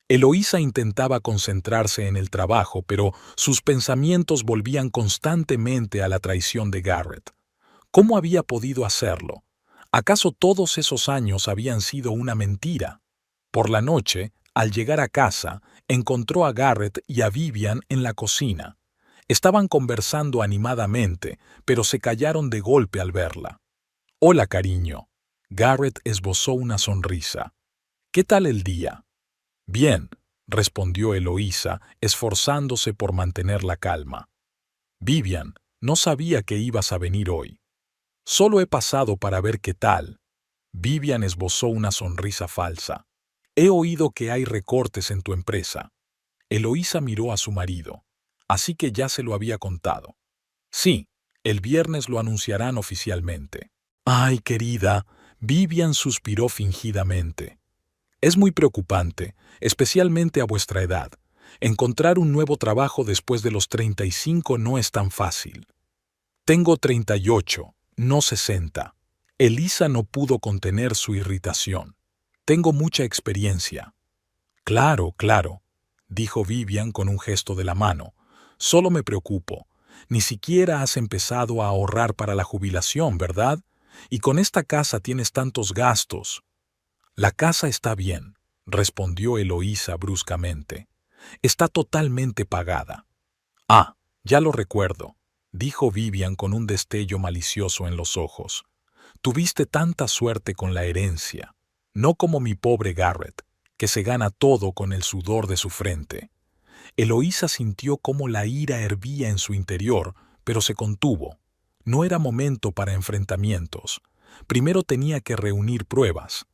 Eloísa intentaba concentrarse en el trabajo, pero sus pensamientos volvían constantemente a la traición de Garrett. ¿Cómo había podido hacerlo? ¿Acaso todos esos años habían sido una mentira? Por la noche, al llegar a casa, encontró a Garrett y a Vivian en la cocina. Estaban conversando animadamente, pero se callaron de golpe al verla. «Hola, cariño». Garrett esbozó una sonrisa. «¿Qué tal el día?» «Bien», respondió Eloísa, esforzándose por mantener la calma. «Vivian, no sabía que ibas a venir hoy. Solo he pasado para ver qué tal». Vivian esbozó una sonrisa falsa. «He oído que hay recortes en tu empresa». Eloísa miró a su marido. Así que ya se lo había contado. «Sí, el viernes lo anunciarán oficialmente». «Ay, querida», Vivian suspiró fingidamente. «Es muy preocupante, especialmente a vuestra edad. Encontrar un nuevo trabajo después de los 35 no es tan fácil». «Tengo 38, no 60». Elisa no pudo contener su irritación. «Tengo mucha experiencia». «Claro, claro», dijo Vivian con un gesto de la mano. «Solo me preocupo. Ni siquiera has empezado a ahorrar para la jubilación, ¿verdad? Y con esta casa tienes tantos gastos». «La casa está bien», respondió Eloísa bruscamente. «Está totalmente pagada». «Ah, ya lo recuerdo», dijo Vivian con un destello malicioso en los ojos. «Tuviste tanta suerte con la herencia, no como mi pobre Garrett, que se gana todo con el sudor de su frente». Eloísa sintió cómo la ira hervía en su interior, pero se contuvo. No era momento para enfrentamientos. Primero tenía que reunir pruebas.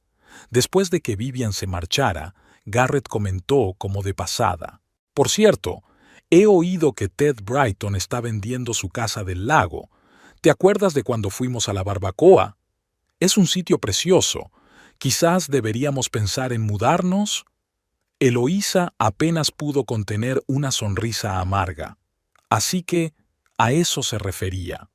Después de que Vivian se marchara, Garrett comentó como de pasada: «Por cierto, he oído que Ted Brighton está vendiendo su casa del lago. ¿Te acuerdas de cuando fuimos a la barbacoa? Es un sitio precioso. Quizás deberíamos pensar en mudarnos». Eloísa apenas pudo contener una sonrisa amarga. Así que a eso se refería.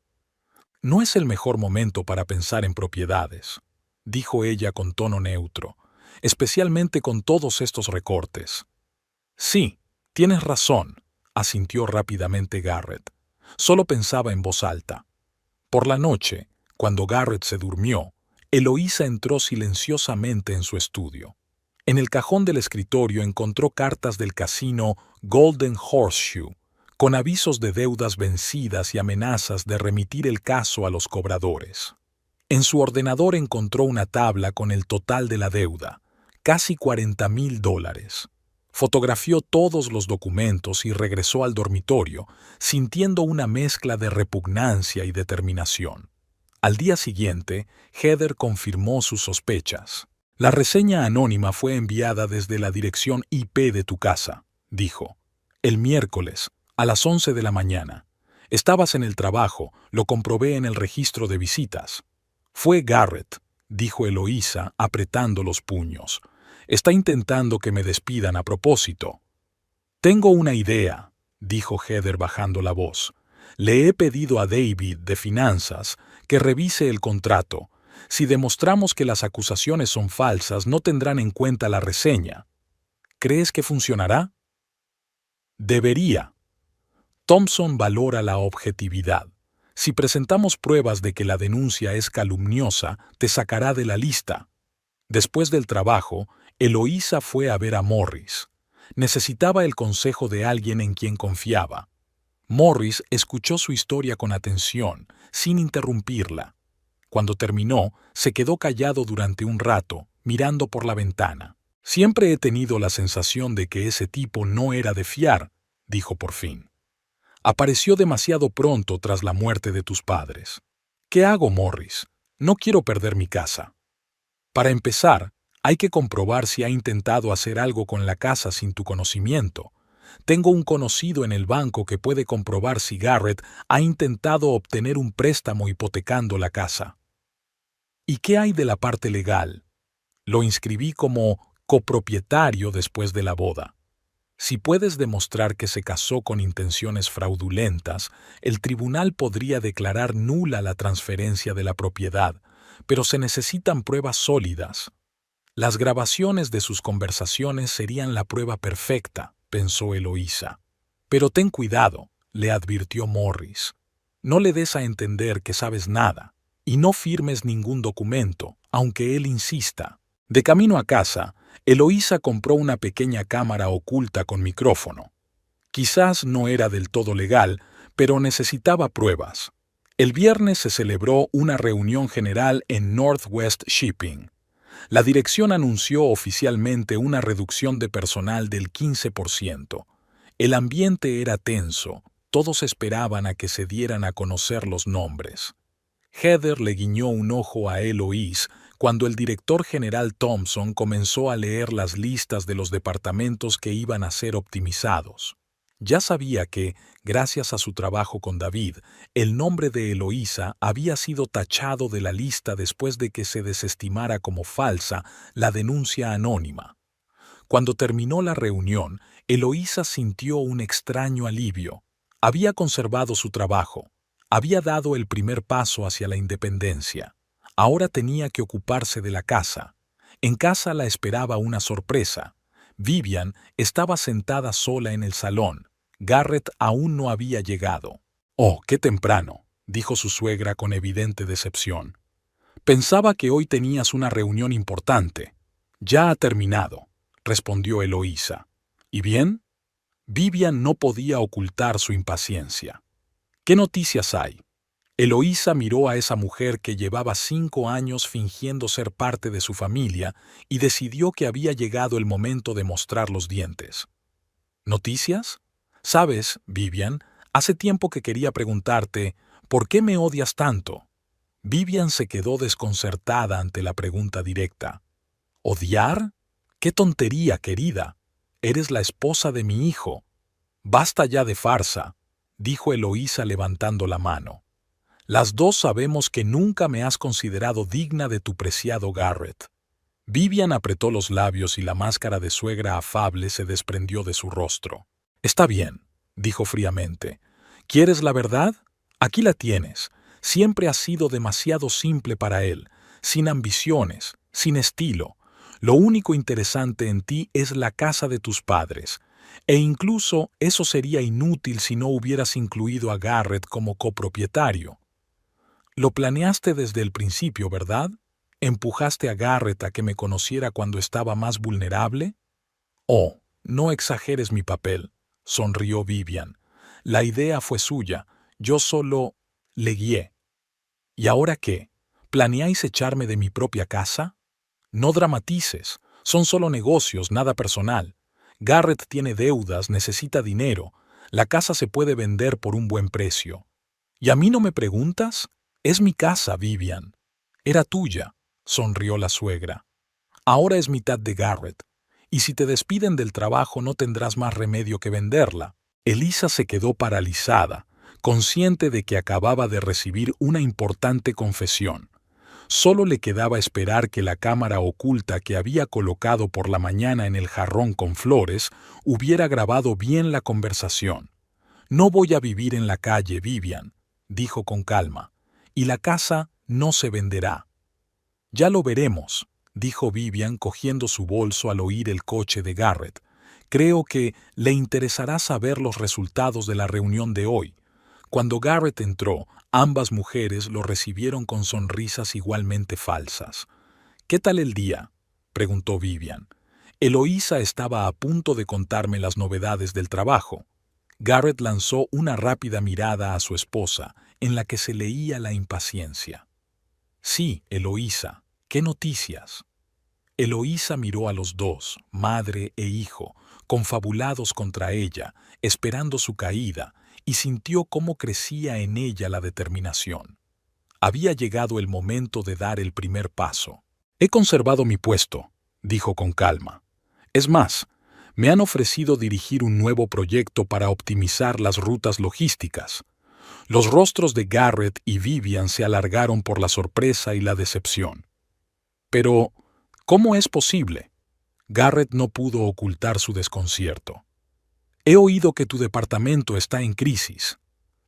«No es el mejor momento para pensar en propiedades», dijo ella con tono neutro, «especialmente con todos estos recortes». «Sí, tienes razón», asintió rápidamente Garrett. Solo pensaba en voz alta. Por la noche, cuando Garrett se durmió, Eloísa entró silenciosamente en su estudio. En el cajón del escritorio encontró cartas del casino Golden Horseshoe, con avisos de deudas vencidas y amenazas de remitir el caso a los cobradores. En su ordenador encontró una tabla con el total de la deuda, casi $40,000. Fotografió todos los documentos y regresó al dormitorio, sintiendo una mezcla de repugnancia y determinación. Al día siguiente, Heather confirmó sus sospechas. «La reseña anónima fue enviada desde la dirección IP de tu casa», dijo. «El miércoles, a las 11 de la mañana. Estabas en el trabajo, lo comprobé en el registro de visitas». «Fue Garrett», dijo Eloísa, apretando los puños. «Está intentando que me despidan a propósito». «Tengo una idea», dijo Heather bajando la voz. «Le he pedido a David, de finanzas, que revise el contrato. Si demostramos que las acusaciones son falsas, no tendrán en cuenta la reseña. ¿Crees que funcionará?» «Debería». Thompson valora la objetividad. Si presentamos pruebas de que la denuncia es calumniosa, te sacará de la lista. Después del trabajo, Eloísa fue a ver a Morris. Necesitaba el consejo de alguien en quien confiaba. Morris escuchó su historia con atención, sin interrumpirla. Cuando terminó, se quedó callado durante un rato, mirando por la ventana. «Siempre he tenido la sensación de que ese tipo no era de fiar», dijo por fin. «Apareció demasiado pronto tras la muerte de tus padres». «¿Qué hago, Morris? No quiero perder mi casa». «Para empezar, hay que comprobar si ha intentado hacer algo con la casa sin tu conocimiento. Tengo un conocido en el banco que puede comprobar si Garrett ha intentado obtener un préstamo hipotecando la casa». «¿Y qué hay de la parte legal?» «Lo inscribí como copropietario después de la boda. Si puedes demostrar que se casó con intenciones fraudulentas, el tribunal podría declarar nula la transferencia de la propiedad, pero se necesitan pruebas sólidas». Las grabaciones de sus conversaciones serían la prueba perfecta, pensó Eloísa. Pero ten cuidado, le advirtió Morris. No le des a entender que sabes nada, y no firmes ningún documento, aunque él insista. De camino a casa, Eloísa compró una pequeña cámara oculta con micrófono. Quizás no era del todo legal, pero necesitaba pruebas. El viernes se celebró una reunión general en Northwest Shipping. La dirección anunció oficialmente una reducción de personal del 15%. El ambiente era tenso, todos esperaban a que se dieran a conocer los nombres. Heather le guiñó un ojo a Eloise cuando el director general Thompson comenzó a leer las listas de los departamentos que iban a ser optimizados. Ya sabía que, gracias a su trabajo con David, el nombre de Eloísa había sido tachado de la lista después de que se desestimara como falsa la denuncia anónima. Cuando terminó la reunión, Eloísa sintió un extraño alivio. Había conservado su trabajo. Había dado el primer paso hacia la independencia. Ahora tenía que ocuparse de la casa. En casa la esperaba una sorpresa. Vivian estaba sentada sola en el salón. Garrett aún no había llegado. «Oh, qué temprano», dijo su suegra con evidente decepción. «Pensaba que hoy tenías una reunión importante». «Ya ha terminado», respondió Eloísa. «¿Y bien?» Vivian no podía ocultar su impaciencia. «¿Qué noticias hay?» Eloísa miró a esa mujer que llevaba 5 años fingiendo ser parte de su familia y decidió que había llegado el momento de mostrar los dientes. ¿Noticias? Sabes, Vivian, hace tiempo que quería preguntarte, ¿por qué me odias tanto? Vivian se quedó desconcertada ante la pregunta directa. ¿Odiar? ¡Qué tontería, querida! Eres la esposa de mi hijo. Basta ya de farsa, dijo Eloísa levantando la mano. Las dos sabemos que nunca me has considerado digna de tu preciado Garrett. Vivian apretó los labios y la máscara de suegra afable se desprendió de su rostro. Está bien, dijo fríamente. ¿Quieres la verdad? Aquí la tienes. Siempre has sido demasiado simple para él, sin ambiciones, sin estilo. Lo único interesante en ti es la casa de tus padres. E incluso eso sería inútil si no hubieras incluido a Garrett como copropietario. Lo planeaste desde el principio, ¿verdad? ¿Empujaste a Garrett a que me conociera cuando estaba más vulnerable? Oh, no exageres mi papel, sonrió Vivian. La idea fue suya, yo solo le guié. ¿Y ahora qué? ¿Planeáis echarme de mi propia casa? No dramatices, son solo negocios, nada personal. Garrett tiene deudas, necesita dinero. La casa se puede vender por un buen precio. ¿Y a mí no me preguntas? Es mi casa, Vivian. Era tuya, sonrió la suegra. Ahora es mitad de Garrett, y si te despiden del trabajo no tendrás más remedio que venderla. Elisa se quedó paralizada, consciente de que acababa de recibir una importante confesión. Solo le quedaba esperar que la cámara oculta que había colocado por la mañana en el jarrón con flores hubiera grabado bien la conversación. «No voy a vivir en la calle, Vivian», dijo con calma, «y la casa no se venderá». «Ya lo veremos», dijo Vivian cogiendo su bolso al oír el coche de Garrett. «Creo que le interesará saber los resultados de la reunión de hoy». Cuando Garrett entró, ambas mujeres lo recibieron con sonrisas igualmente falsas. «¿Qué tal el día?», preguntó Vivian. Eloísa estaba a punto de contarme las novedades del trabajo. Garrett lanzó una rápida mirada a su esposa, en la que se leía la impaciencia. «Sí, Eloísa, ¿qué noticias?». Eloísa miró a los dos, madre e hijo, confabulados contra ella, esperando su caída, y sintió cómo crecía en ella la determinación. Había llegado el momento de dar el primer paso. «He conservado mi puesto», dijo con calma. «Es más, me han ofrecido dirigir un nuevo proyecto para optimizar las rutas logísticas». Los rostros de Garrett y Vivian se alargaron por la sorpresa y la decepción. «Pero, ¿cómo es posible?». Garrett no pudo ocultar su desconcierto. «He oído que tu departamento está en crisis.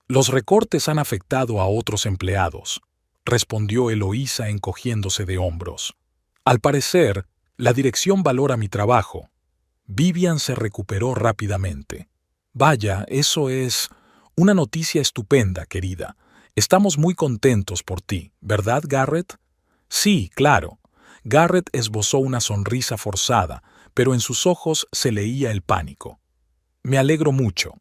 Los recortes han afectado a otros empleados», respondió Eloísa encogiéndose de hombros. «Al parecer, La dirección valora mi trabajo. Vivian se recuperó rápidamente. Vaya, eso es una noticia estupenda, querida. Estamos muy contentos por ti, ¿verdad, Garrett? Sí, claro. Garrett esbozó una sonrisa forzada, pero en sus ojos se leía el pánico. Me alegro mucho.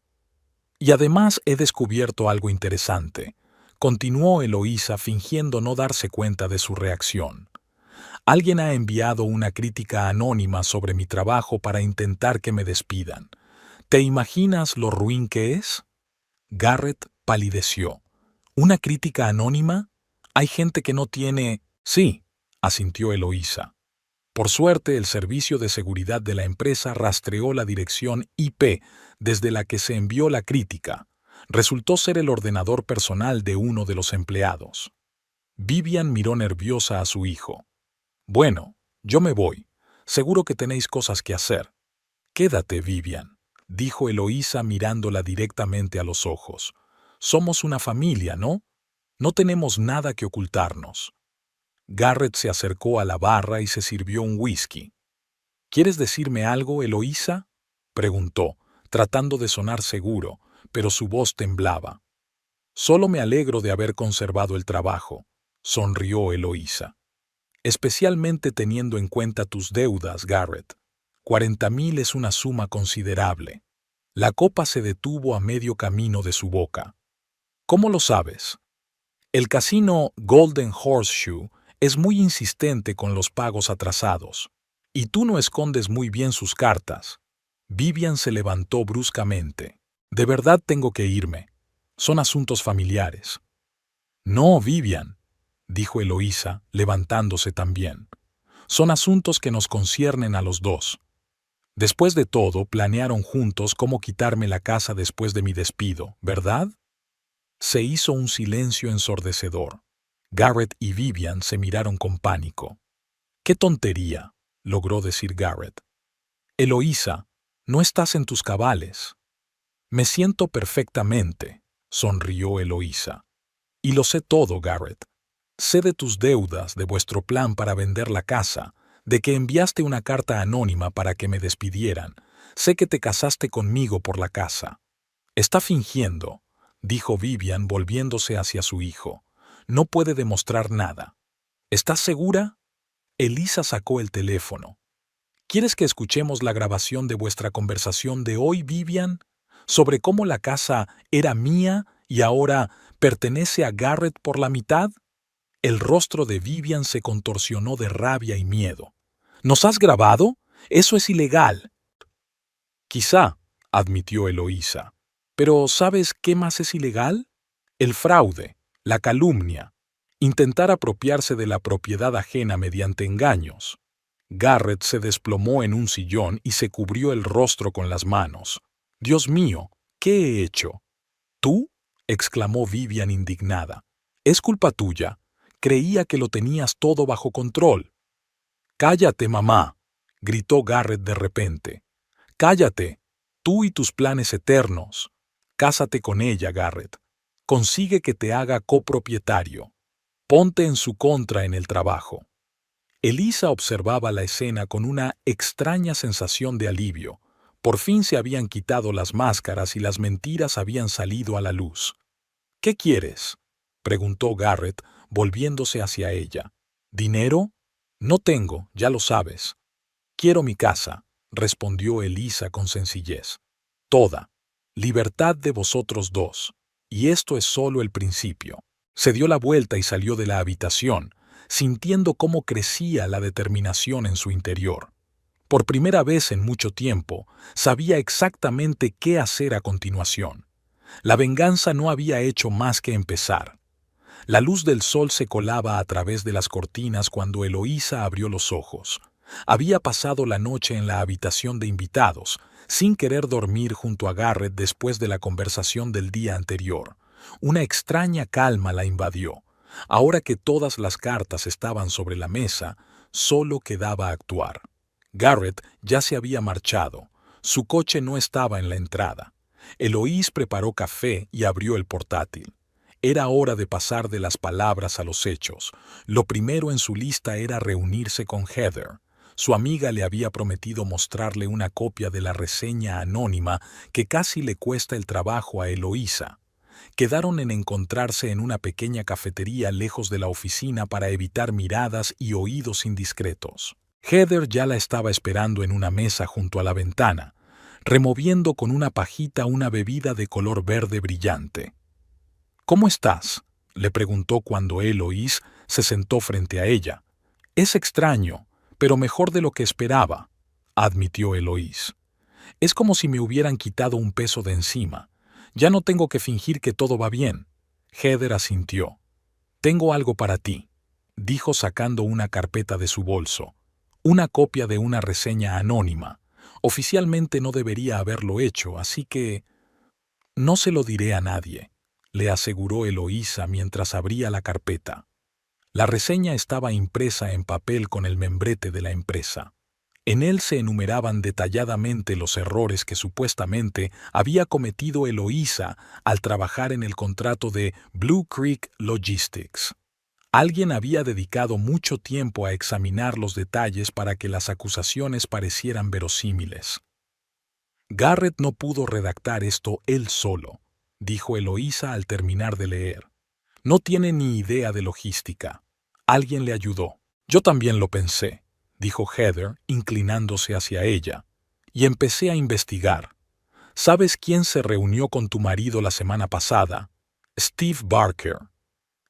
Y además he descubierto algo interesante, continuó Eloísa fingiendo no darse cuenta de su reacción. Alguien ha enviado una crítica anónima sobre mi trabajo para intentar que me despidan. ¿Te imaginas lo ruin que es? Garrett palideció. ¿Una crítica anónima? Hay gente que no tiene... Sí, asintió Eloísa. Por suerte, el servicio de seguridad de la empresa rastreó la dirección IP desde la que se envió la crítica. Resultó ser el ordenador personal de uno de los empleados. Vivian miró nerviosa a su hijo. Bueno, yo me voy. Seguro que tenéis cosas que hacer. Quédate, Vivian, dijo Eloísa mirándola directamente a los ojos. Somos una familia, ¿no? No tenemos nada que ocultarnos. Garrett se acercó a la barra y se sirvió un whisky. ¿Quieres decirme algo, Eloísa?, preguntó, tratando de sonar seguro, pero su voz temblaba. Solo me alegro de haber conservado el trabajo, sonrió Eloísa. Especialmente teniendo en cuenta tus deudas, Garrett. 40,000 es una suma considerable. La copa se detuvo a medio camino de su boca. ¿Cómo lo sabes? El casino Golden Horseshoe es muy insistente con los pagos atrasados. Y tú no escondes muy bien sus cartas. Vivian se levantó bruscamente. De verdad tengo que irme. Son asuntos familiares. No, Vivian, dijo Eloísa, levantándose también. Son asuntos que nos conciernen a los dos. Después de todo, planearon juntos cómo quitarme la casa después de mi despido, ¿verdad? Se hizo un silencio ensordecedor. Garrett y Vivian se miraron con pánico. ¡Qué tontería!, logró decir Garrett. Eloísa, no estás en tus cabales. Me siento perfectamente, sonrió Eloísa. Y lo sé todo, Garrett. Sé de tus deudas, de vuestro plan para vender la casa, de que enviaste una carta anónima para que me despidieran. Sé que te casaste conmigo por la casa. Está fingiendo, dijo Vivian volviéndose hacia su hijo. No puede demostrar nada. ¿Estás segura? Elisa sacó el teléfono. ¿Quieres que escuchemos la grabación de vuestra conversación de hoy, Vivian? ¿Sobre cómo la casa era mía y ahora pertenece a Garrett por la mitad? El rostro de Vivian se contorsionó de rabia y miedo. ¿Nos has grabado? Eso es ilegal. Quizá, admitió Eloísa. Pero ¿sabes qué más es ilegal? El fraude, la calumnia, intentar apropiarse de la propiedad ajena mediante engaños. Garrett se desplomó en un sillón y se cubrió el rostro con las manos. Dios mío, ¿qué he hecho? ¿Tú? Exclamó Vivian indignada. Es culpa tuya. Creía que lo tenías todo bajo control. Cállate, mamá, gritó Garrett de repente. Cállate, tú y tus planes eternos. Cásate con ella, Garrett. Consigue que te haga copropietario. Ponte en su contra en el trabajo. Elisa observaba la escena con una extraña sensación de alivio. Por fin se habían quitado las máscaras y las mentiras habían salido a la luz. ¿Qué quieres?, preguntó Garrett, volviéndose hacia ella. ¿Dinero? No tengo, ya lo sabes. Quiero mi casa, respondió Elisa con sencillez. Toda. Libertad de vosotros dos. Y esto es solo el principio. Se dio la vuelta y salió de la habitación, sintiendo cómo crecía la determinación en su interior. Por primera vez en mucho tiempo, sabía exactamente qué hacer a continuación. La venganza no había hecho más que empezar. La luz del sol se colaba a través de las cortinas cuando Eloísa abrió los ojos. Había pasado la noche en la habitación de invitados, sin querer dormir junto a Garrett después de la conversación del día anterior. Una extraña calma la invadió. Ahora que todas las cartas estaban sobre la mesa, solo quedaba actuar. Garrett ya se había marchado. Su coche no estaba en la entrada. Eloís preparó café y abrió el portátil. Era hora de pasar de las palabras a los hechos. Lo primero en su lista era reunirse con Heather. Su amiga le había prometido mostrarle una copia de la reseña anónima que casi le cuesta el trabajo a Eloísa. Quedaron en encontrarse en una pequeña cafetería lejos de la oficina para evitar miradas y oídos indiscretos. Heather ya la estaba esperando en una mesa junto a la ventana, removiendo con una pajita una bebida de color verde brillante. «¿Cómo estás?», le preguntó cuando Eloís se sentó frente a ella. «Es extraño, pero mejor de lo que esperaba», admitió Eloís. «Es como si me hubieran quitado un peso de encima. Ya no tengo que fingir que todo va bien». Heather asintió. «Tengo algo para ti», dijo sacando una carpeta de su bolso. «Una copia de una reseña anónima. Oficialmente no debería haberlo hecho, así que...» «No se lo diré a nadie», le aseguró Eloísa mientras abría la carpeta. La reseña estaba impresa en papel con el membrete de la empresa. En él se enumeraban detalladamente los errores que supuestamente había cometido Eloísa al trabajar en el contrato de Blue Creek Logistics. Alguien había dedicado mucho tiempo a examinar los detalles para que las acusaciones parecieran verosímiles. «Garrett no pudo redactar esto él solo», dijo Eloísa al terminar de leer. «No tiene ni idea de logística. Alguien le ayudó». «Yo también lo pensé», dijo Heather, inclinándose hacia ella. «Y empecé a investigar. ¿Sabes quién se reunió con tu marido la semana pasada? Steve Barker».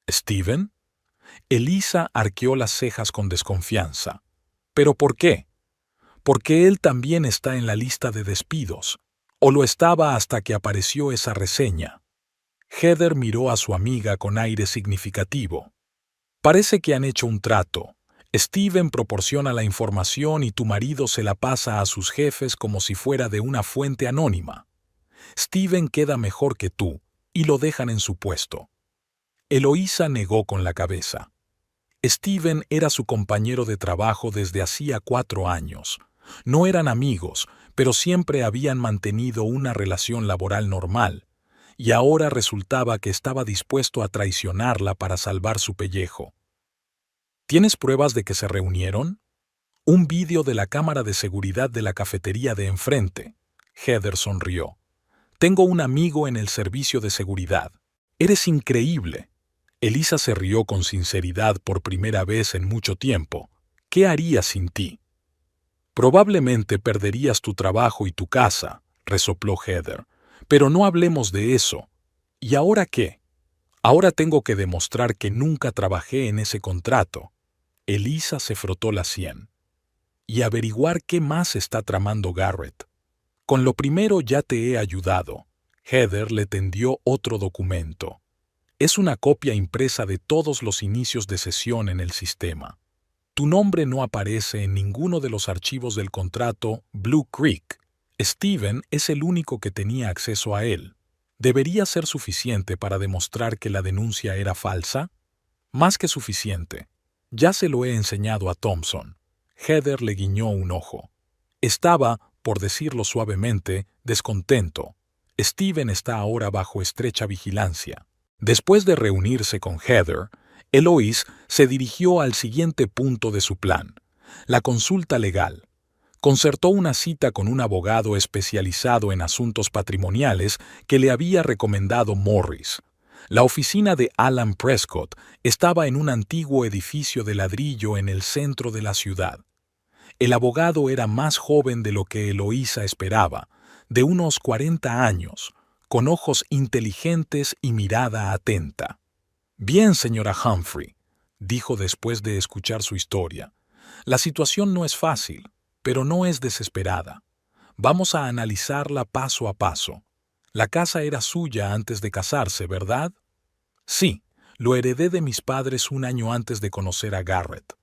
«¿Steven?». Elisa arqueó las cejas con desconfianza. «¿Pero por qué?». «Porque él también está en la lista de despidos. O lo estaba hasta que apareció esa reseña». Heather miró a su amiga con aire significativo. «Parece que han hecho un trato. Steven proporciona la información y tu marido se la pasa a sus jefes como si fuera de una fuente anónima. Steven queda mejor que tú y lo dejan en su puesto». Eloísa negó con la cabeza. Steven era su compañero de trabajo desde hacía 4 años. No eran amigos, pero siempre habían mantenido una relación laboral normal, y ahora resultaba que estaba dispuesto a traicionarla para salvar su pellejo. «¿Tienes pruebas de que se reunieron?». «Un vídeo de la cámara de seguridad de la cafetería de enfrente». Heather sonrió. «Tengo un amigo en el servicio de seguridad». «Eres increíble». Elisa se rió con sinceridad por primera vez en mucho tiempo. «¿Qué harías sin ti?». «Probablemente perderías tu trabajo y tu casa», resopló Heather. «Pero no hablemos de eso». «¿Y ahora qué?». «Ahora tengo que demostrar que nunca trabajé en ese contrato». Elisa se frotó la sien. «Y averiguar qué más está tramando Garrett». «Con lo primero ya te he ayudado». Heather le tendió otro documento. Es una copia impresa de todos los inicios de sesión en el sistema. Tu nombre no aparece en ninguno de los archivos del contrato Blue Creek. Steven es el único que tenía acceso a él. ¿Debería ser suficiente para demostrar que la denuncia era falsa? Más que suficiente. Ya se lo he enseñado a Thompson. Heather le guiñó un ojo. Estaba, por decirlo suavemente, descontento. Steven está ahora bajo estrecha vigilancia. Después de reunirse con Heather, Eloís se dirigió al siguiente punto de su plan, la consulta legal. Concertó una cita con un abogado especializado en asuntos patrimoniales que le había recomendado Morris. La oficina de Alan Prescott estaba en un antiguo edificio de ladrillo en el centro de la ciudad. El abogado era más joven de lo que Eloísa esperaba, de unos 40 años, con ojos inteligentes y mirada atenta. «Bien, señora Humphrey», dijo después de escuchar su historia. «La situación no es fácil, pero no es desesperada. Vamos a analizarla paso a paso. La casa era suya antes de casarse, ¿verdad?». «Sí, lo heredé de mis padres un año antes de conocer a Garrett».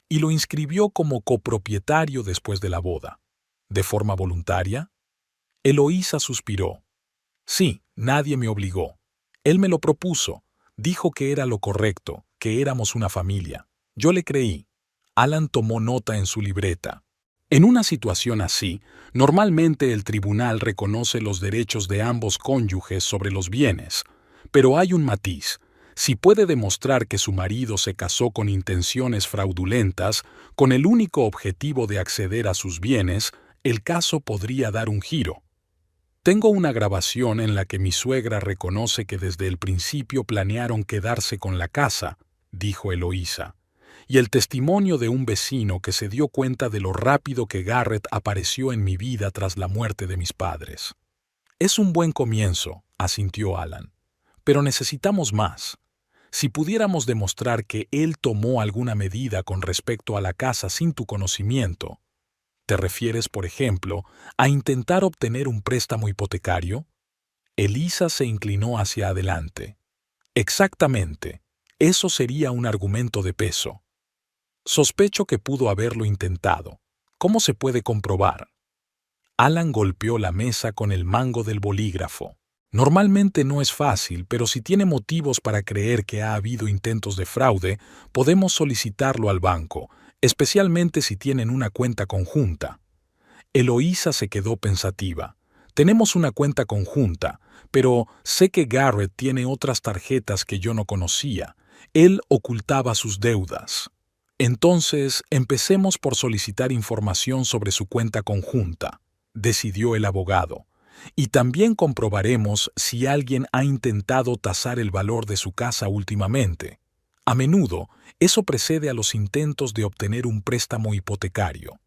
«¿Y lo inscribió como copropietario después de la boda? ¿De forma voluntaria?». Eloísa suspiró. «Sí, nadie me obligó. Él me lo propuso. Dijo que era lo correcto, que éramos una familia. Yo le creí». Alan tomó nota en su libreta. En una situación así, normalmente el tribunal reconoce los derechos de ambos cónyuges sobre los bienes, pero hay un matiz. Si puede demostrar que su marido se casó con intenciones fraudulentas, con el único objetivo de acceder a sus bienes, el caso podría dar un giro. Tengo una grabación en la que mi suegra reconoce que desde el principio planearon quedarse con la casa, dijo Eloísa, y el testimonio de un vecino que se dio cuenta de lo rápido que Garrett apareció en mi vida tras la muerte de mis padres. Es un buen comienzo, asintió Alan, pero necesitamos más. Si pudiéramos demostrar que él tomó alguna medida con respecto a la casa sin tu conocimiento, ¿te refieres, por ejemplo, a intentar obtener un préstamo hipotecario? Elisa se inclinó hacia adelante. Exactamente. Eso sería un argumento de peso. Sospecho que pudo haberlo intentado. ¿Cómo se puede comprobar? Alan golpeó la mesa con el mango del bolígrafo. Normalmente no es fácil, pero si tiene motivos para creer que ha habido intentos de fraude, podemos solicitarlo al banco, especialmente si tienen una cuenta conjunta. Eloísa se quedó pensativa. Tenemos una cuenta conjunta, pero sé que Garrett tiene otras tarjetas que yo no conocía. Él ocultaba sus deudas. Entonces, empecemos por solicitar información sobre su cuenta conjunta, decidió el abogado. Y también comprobaremos si alguien ha intentado tasar el valor de su casa últimamente. A menudo, eso precede a los intentos de obtener un préstamo hipotecario.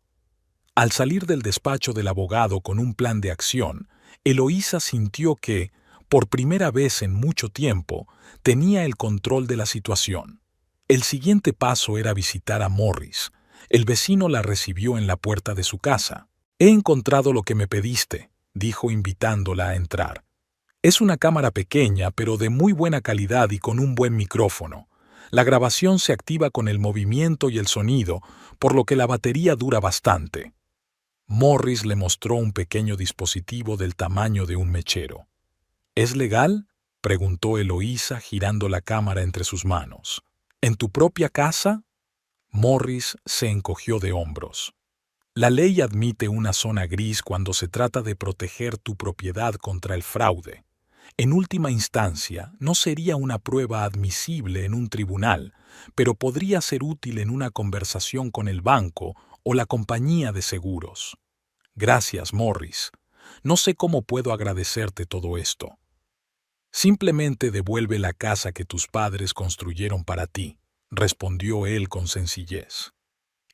Al salir del despacho del abogado con un plan de acción, Eloísa sintió que, por primera vez en mucho tiempo, tenía el control de la situación. El siguiente paso era visitar a Morris. El vecino la recibió en la puerta de su casa. «He encontrado lo que me pediste», dijo invitándola a entrar. «Es una cámara pequeña, pero de muy buena calidad y con un buen micrófono. La grabación se activa con el movimiento y el sonido, por lo que la batería dura bastante». Morris le mostró un pequeño dispositivo del tamaño de un mechero. «¿Es legal?», preguntó Eloísa girando la cámara entre sus manos. «¿En tu propia casa?». Morris se encogió de hombros. «La ley admite una zona gris cuando se trata de proteger tu propiedad contra el fraude. En última instancia, no sería una prueba admisible en un tribunal, pero podría ser útil en una conversación con el banco o la compañía de seguros». «Gracias, Morris. No sé cómo puedo agradecerte todo esto». «Simplemente devuelve la casa que tus padres construyeron para ti», respondió él con sencillez.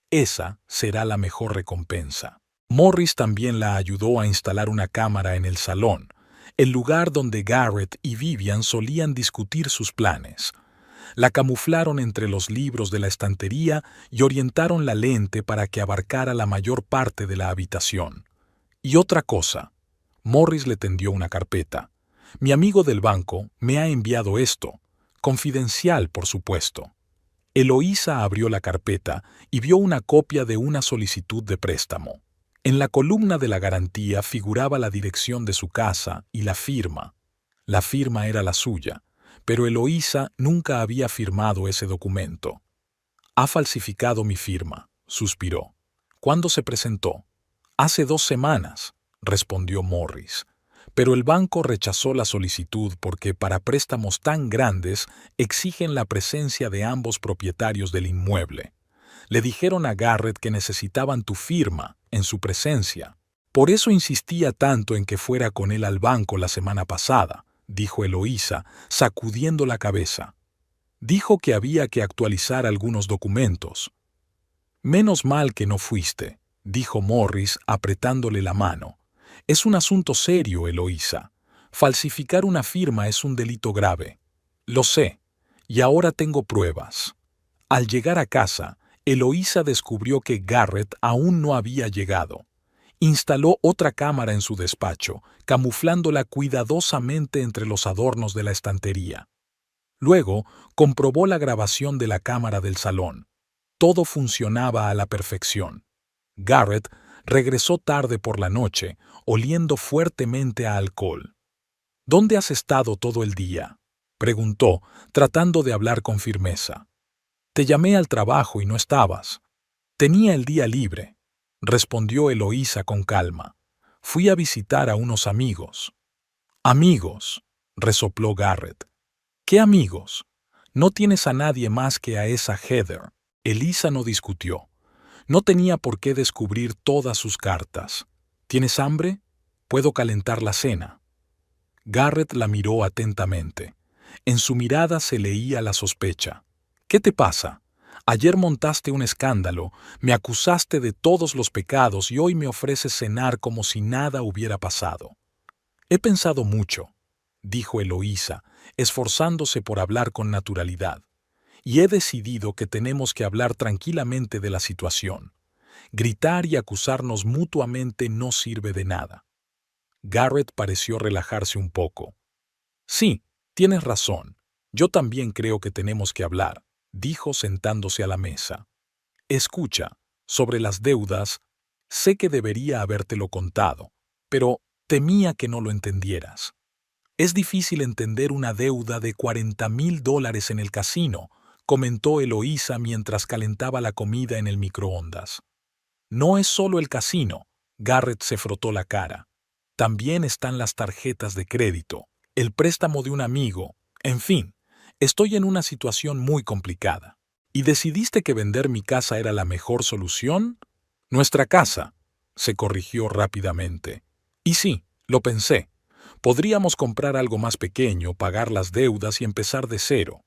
«Esa será la mejor recompensa». Morris también la ayudó a instalar una cámara en el salón, el lugar donde Garrett y Vivian solían discutir sus planes. La camuflaron entre los libros de la estantería y orientaron la lente para que abarcara la mayor parte de la habitación. «Y otra cosa». Morris le tendió una carpeta. «Mi amigo del banco me ha enviado esto. Confidencial, por supuesto». Eloísa abrió la carpeta y vio una copia de una solicitud de préstamo. En la columna de la garantía figuraba la dirección de su casa y la firma. La firma era la suya, pero Eloísa nunca había firmado ese documento. «Ha falsificado mi firma», suspiró. «¿Cuándo se presentó?» «Hace 2 semanas», respondió Morris. Pero el banco rechazó la solicitud porque para préstamos tan grandes exigen la presencia de ambos propietarios del inmueble. Le dijeron a Garrett que necesitaban tu firma en su presencia. «Por eso insistía tanto en que fuera con él al banco la semana pasada», dijo Eloísa, sacudiendo la cabeza. «Dijo que había que actualizar algunos documentos». «Menos mal que no fuiste», dijo Morris apretándole la mano. «Es un asunto serio, Eloísa. Falsificar una firma es un delito grave». «Lo sé, y ahora tengo pruebas». Al llegar a casa, Eloísa descubrió que Garrett aún no había llegado. Instaló otra cámara en su despacho, camuflándola cuidadosamente entre los adornos de la estantería. Luego, comprobó la grabación de la cámara del salón. Todo funcionaba a la perfección. Garrett regresó tarde por la noche, oliendo fuertemente a alcohol. «¿Dónde has estado todo el día?», preguntó, tratando de hablar con firmeza. «Te llamé al trabajo y no estabas». «Tenía el día libre», respondió Eloísa con calma. «Fui a visitar a unos amigos». «Amigos», resopló Garrett. «¿Qué amigos?». No tienes a nadie más que a esa Heather. Elisa no discutió. No tenía por qué descubrir todas sus cartas. ¿Tienes hambre? Puedo calentar la cena. Garrett la miró atentamente. En su mirada se leía la sospecha. ¿Qué te pasa? Ayer montaste un escándalo, me acusaste de todos los pecados y hoy me ofreces cenar como si nada hubiera pasado. He pensado mucho, dijo Eloísa, esforzándose por hablar con naturalidad, y he decidido que tenemos que hablar tranquilamente de la situación. Gritar y acusarnos mutuamente no sirve de nada. Garrett pareció relajarse un poco. Sí, tienes razón. Yo también creo que tenemos que hablar, dijo sentándose a la mesa. Escucha, sobre las deudas, sé que debería habértelo contado, pero temía que no lo entendieras. Es difícil entender una deuda de $40,000 en el casino, comentó Eloísa mientras calentaba la comida en el microondas. No es solo el casino, Garrett se frotó la cara. También están las tarjetas de crédito, el préstamo de un amigo, en fin, estoy en una situación muy complicada. ¿Y decidiste que vender mi casa era la mejor solución? Nuestra casa, se corrigió rápidamente. Y sí, lo pensé. Podríamos comprar algo más pequeño, pagar las deudas y empezar de cero.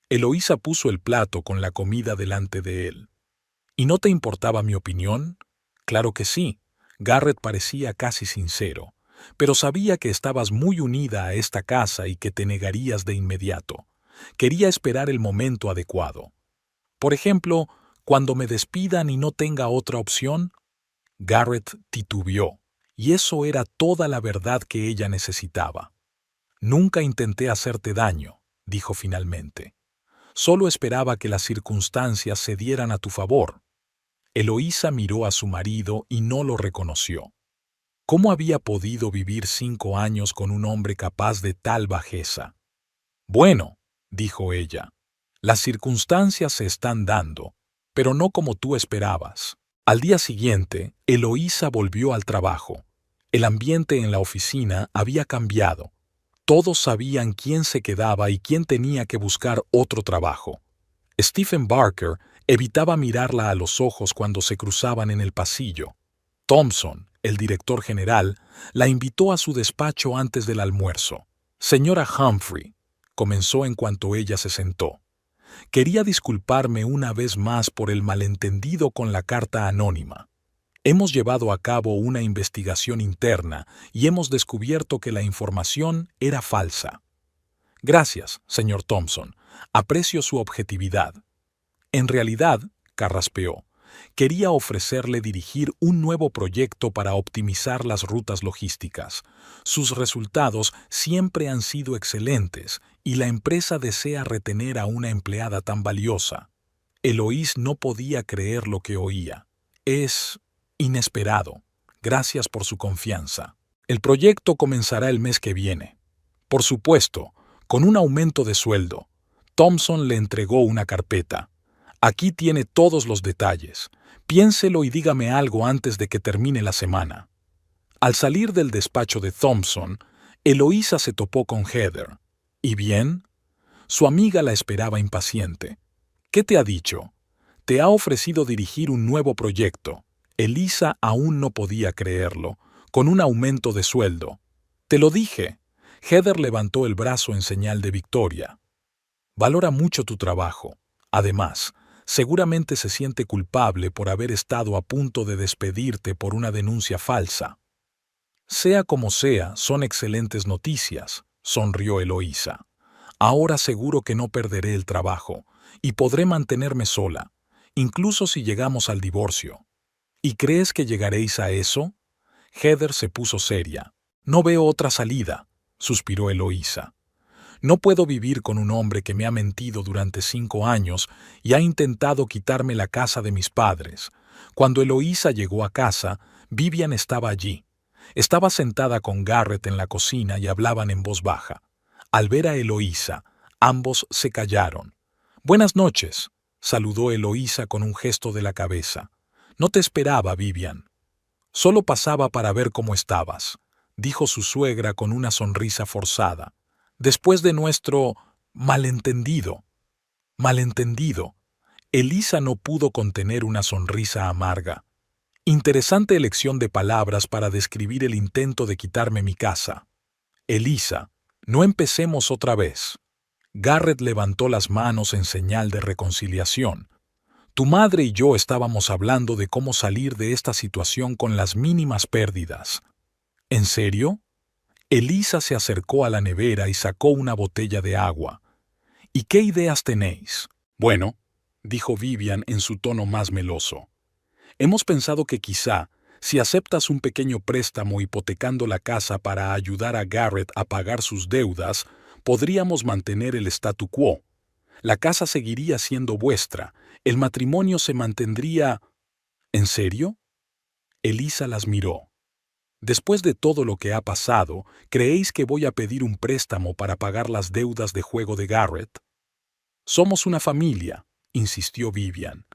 Eloísa puso el plato con la comida delante de él. ¿Y no te importaba mi opinión? Claro que sí. Garrett parecía casi sincero, pero sabía que estabas muy unida a esta casa y que te negarías de inmediato. Quería esperar el momento adecuado. Por ejemplo, cuando me despidan y no tenga otra opción. Garrett titubeó, y eso era toda la verdad que ella necesitaba. Nunca intenté hacerte daño, dijo finalmente. Solo esperaba que las circunstancias se dieran a tu favor. Eloísa miró a su marido y no lo reconoció. ¿Cómo había podido vivir 5 años con un hombre capaz de tal bajeza? Bueno, dijo ella, las circunstancias se están dando, pero no como tú esperabas. Al día siguiente, Eloísa volvió al trabajo. El ambiente en la oficina había cambiado. Todos sabían quién se quedaba y quién tenía que buscar otro trabajo. Stephen Barker evitaba mirarla a los ojos cuando se cruzaban en el pasillo. Thompson, el director general, la invitó a su despacho antes del almuerzo. Señora Humphrey, comenzó en cuanto ella se sentó. Quería disculparme una vez más por el malentendido con la carta anónima. Hemos llevado a cabo una investigación interna y hemos descubierto que la información era falsa. Gracias, señor Thompson. Aprecio su objetividad. En realidad, carraspeó, quería ofrecerle dirigir un nuevo proyecto para optimizar las rutas logísticas. Sus resultados siempre han sido excelentes y la empresa desea retener a una empleada tan valiosa. Eloís no podía creer lo que oía. Es inesperado. Gracias por su confianza. El proyecto comenzará el mes que viene. Por supuesto, con un aumento de sueldo. Thompson le entregó una carpeta. Aquí tiene todos los detalles. Piénselo y dígame algo antes de que termine la semana. Al salir del despacho de Thompson, Eloísa se topó con Heather. ¿Y bien? Su amiga la esperaba impaciente. ¿Qué te ha dicho? Te ha ofrecido dirigir un nuevo proyecto. Elisa aún no podía creerlo, con un aumento de sueldo. Te lo dije. Heather levantó el brazo en señal de victoria. Valora mucho tu trabajo. Además, seguramente se siente culpable por haber estado a punto de despedirte por una denuncia falsa. Sea como sea, son excelentes noticias, sonrió Eloísa. Ahora seguro que no perderé el trabajo y podré mantenerme sola, incluso si llegamos al divorcio. ¿Y crees que llegaréis a eso? Heather se puso seria. No veo otra salida, suspiró Eloísa. No puedo vivir con un hombre que me ha mentido durante 5 años y ha intentado quitarme la casa de mis padres. Cuando Eloísa llegó a casa, Vivian estaba allí. Estaba sentada con Garrett en la cocina y hablaban en voz baja. Al ver a Eloísa, ambos se callaron. «Buenas noches», saludó Eloísa con un gesto de la cabeza. «No te esperaba, Vivian». «Solo pasaba para ver cómo estabas», dijo su suegra con una sonrisa forzada. «Después de nuestro malentendido». Malentendido. Elisa no pudo contener una sonrisa amarga. Interesante elección de palabras para describir el intento de quitarme mi casa. Elisa, no empecemos otra vez. Garrett levantó las manos en señal de reconciliación. Tu madre y yo estábamos hablando de cómo salir de esta situación con las mínimas pérdidas. ¿En serio? Elisa se acercó a la nevera y sacó una botella de agua. ¿Y qué ideas tenéis? Bueno, dijo Vivian en su tono más meloso. Hemos pensado que quizá, si aceptas un pequeño préstamo hipotecando la casa para ayudar a Garrett a pagar sus deudas, podríamos mantener el statu quo. La casa seguiría siendo vuestra, el matrimonio se mantendría... ¿En serio? Elisa las miró. Después de todo lo que ha pasado, ¿creéis que voy a pedir un préstamo para pagar las deudas de juego de Garrett? Somos una familia, insistió Vivian.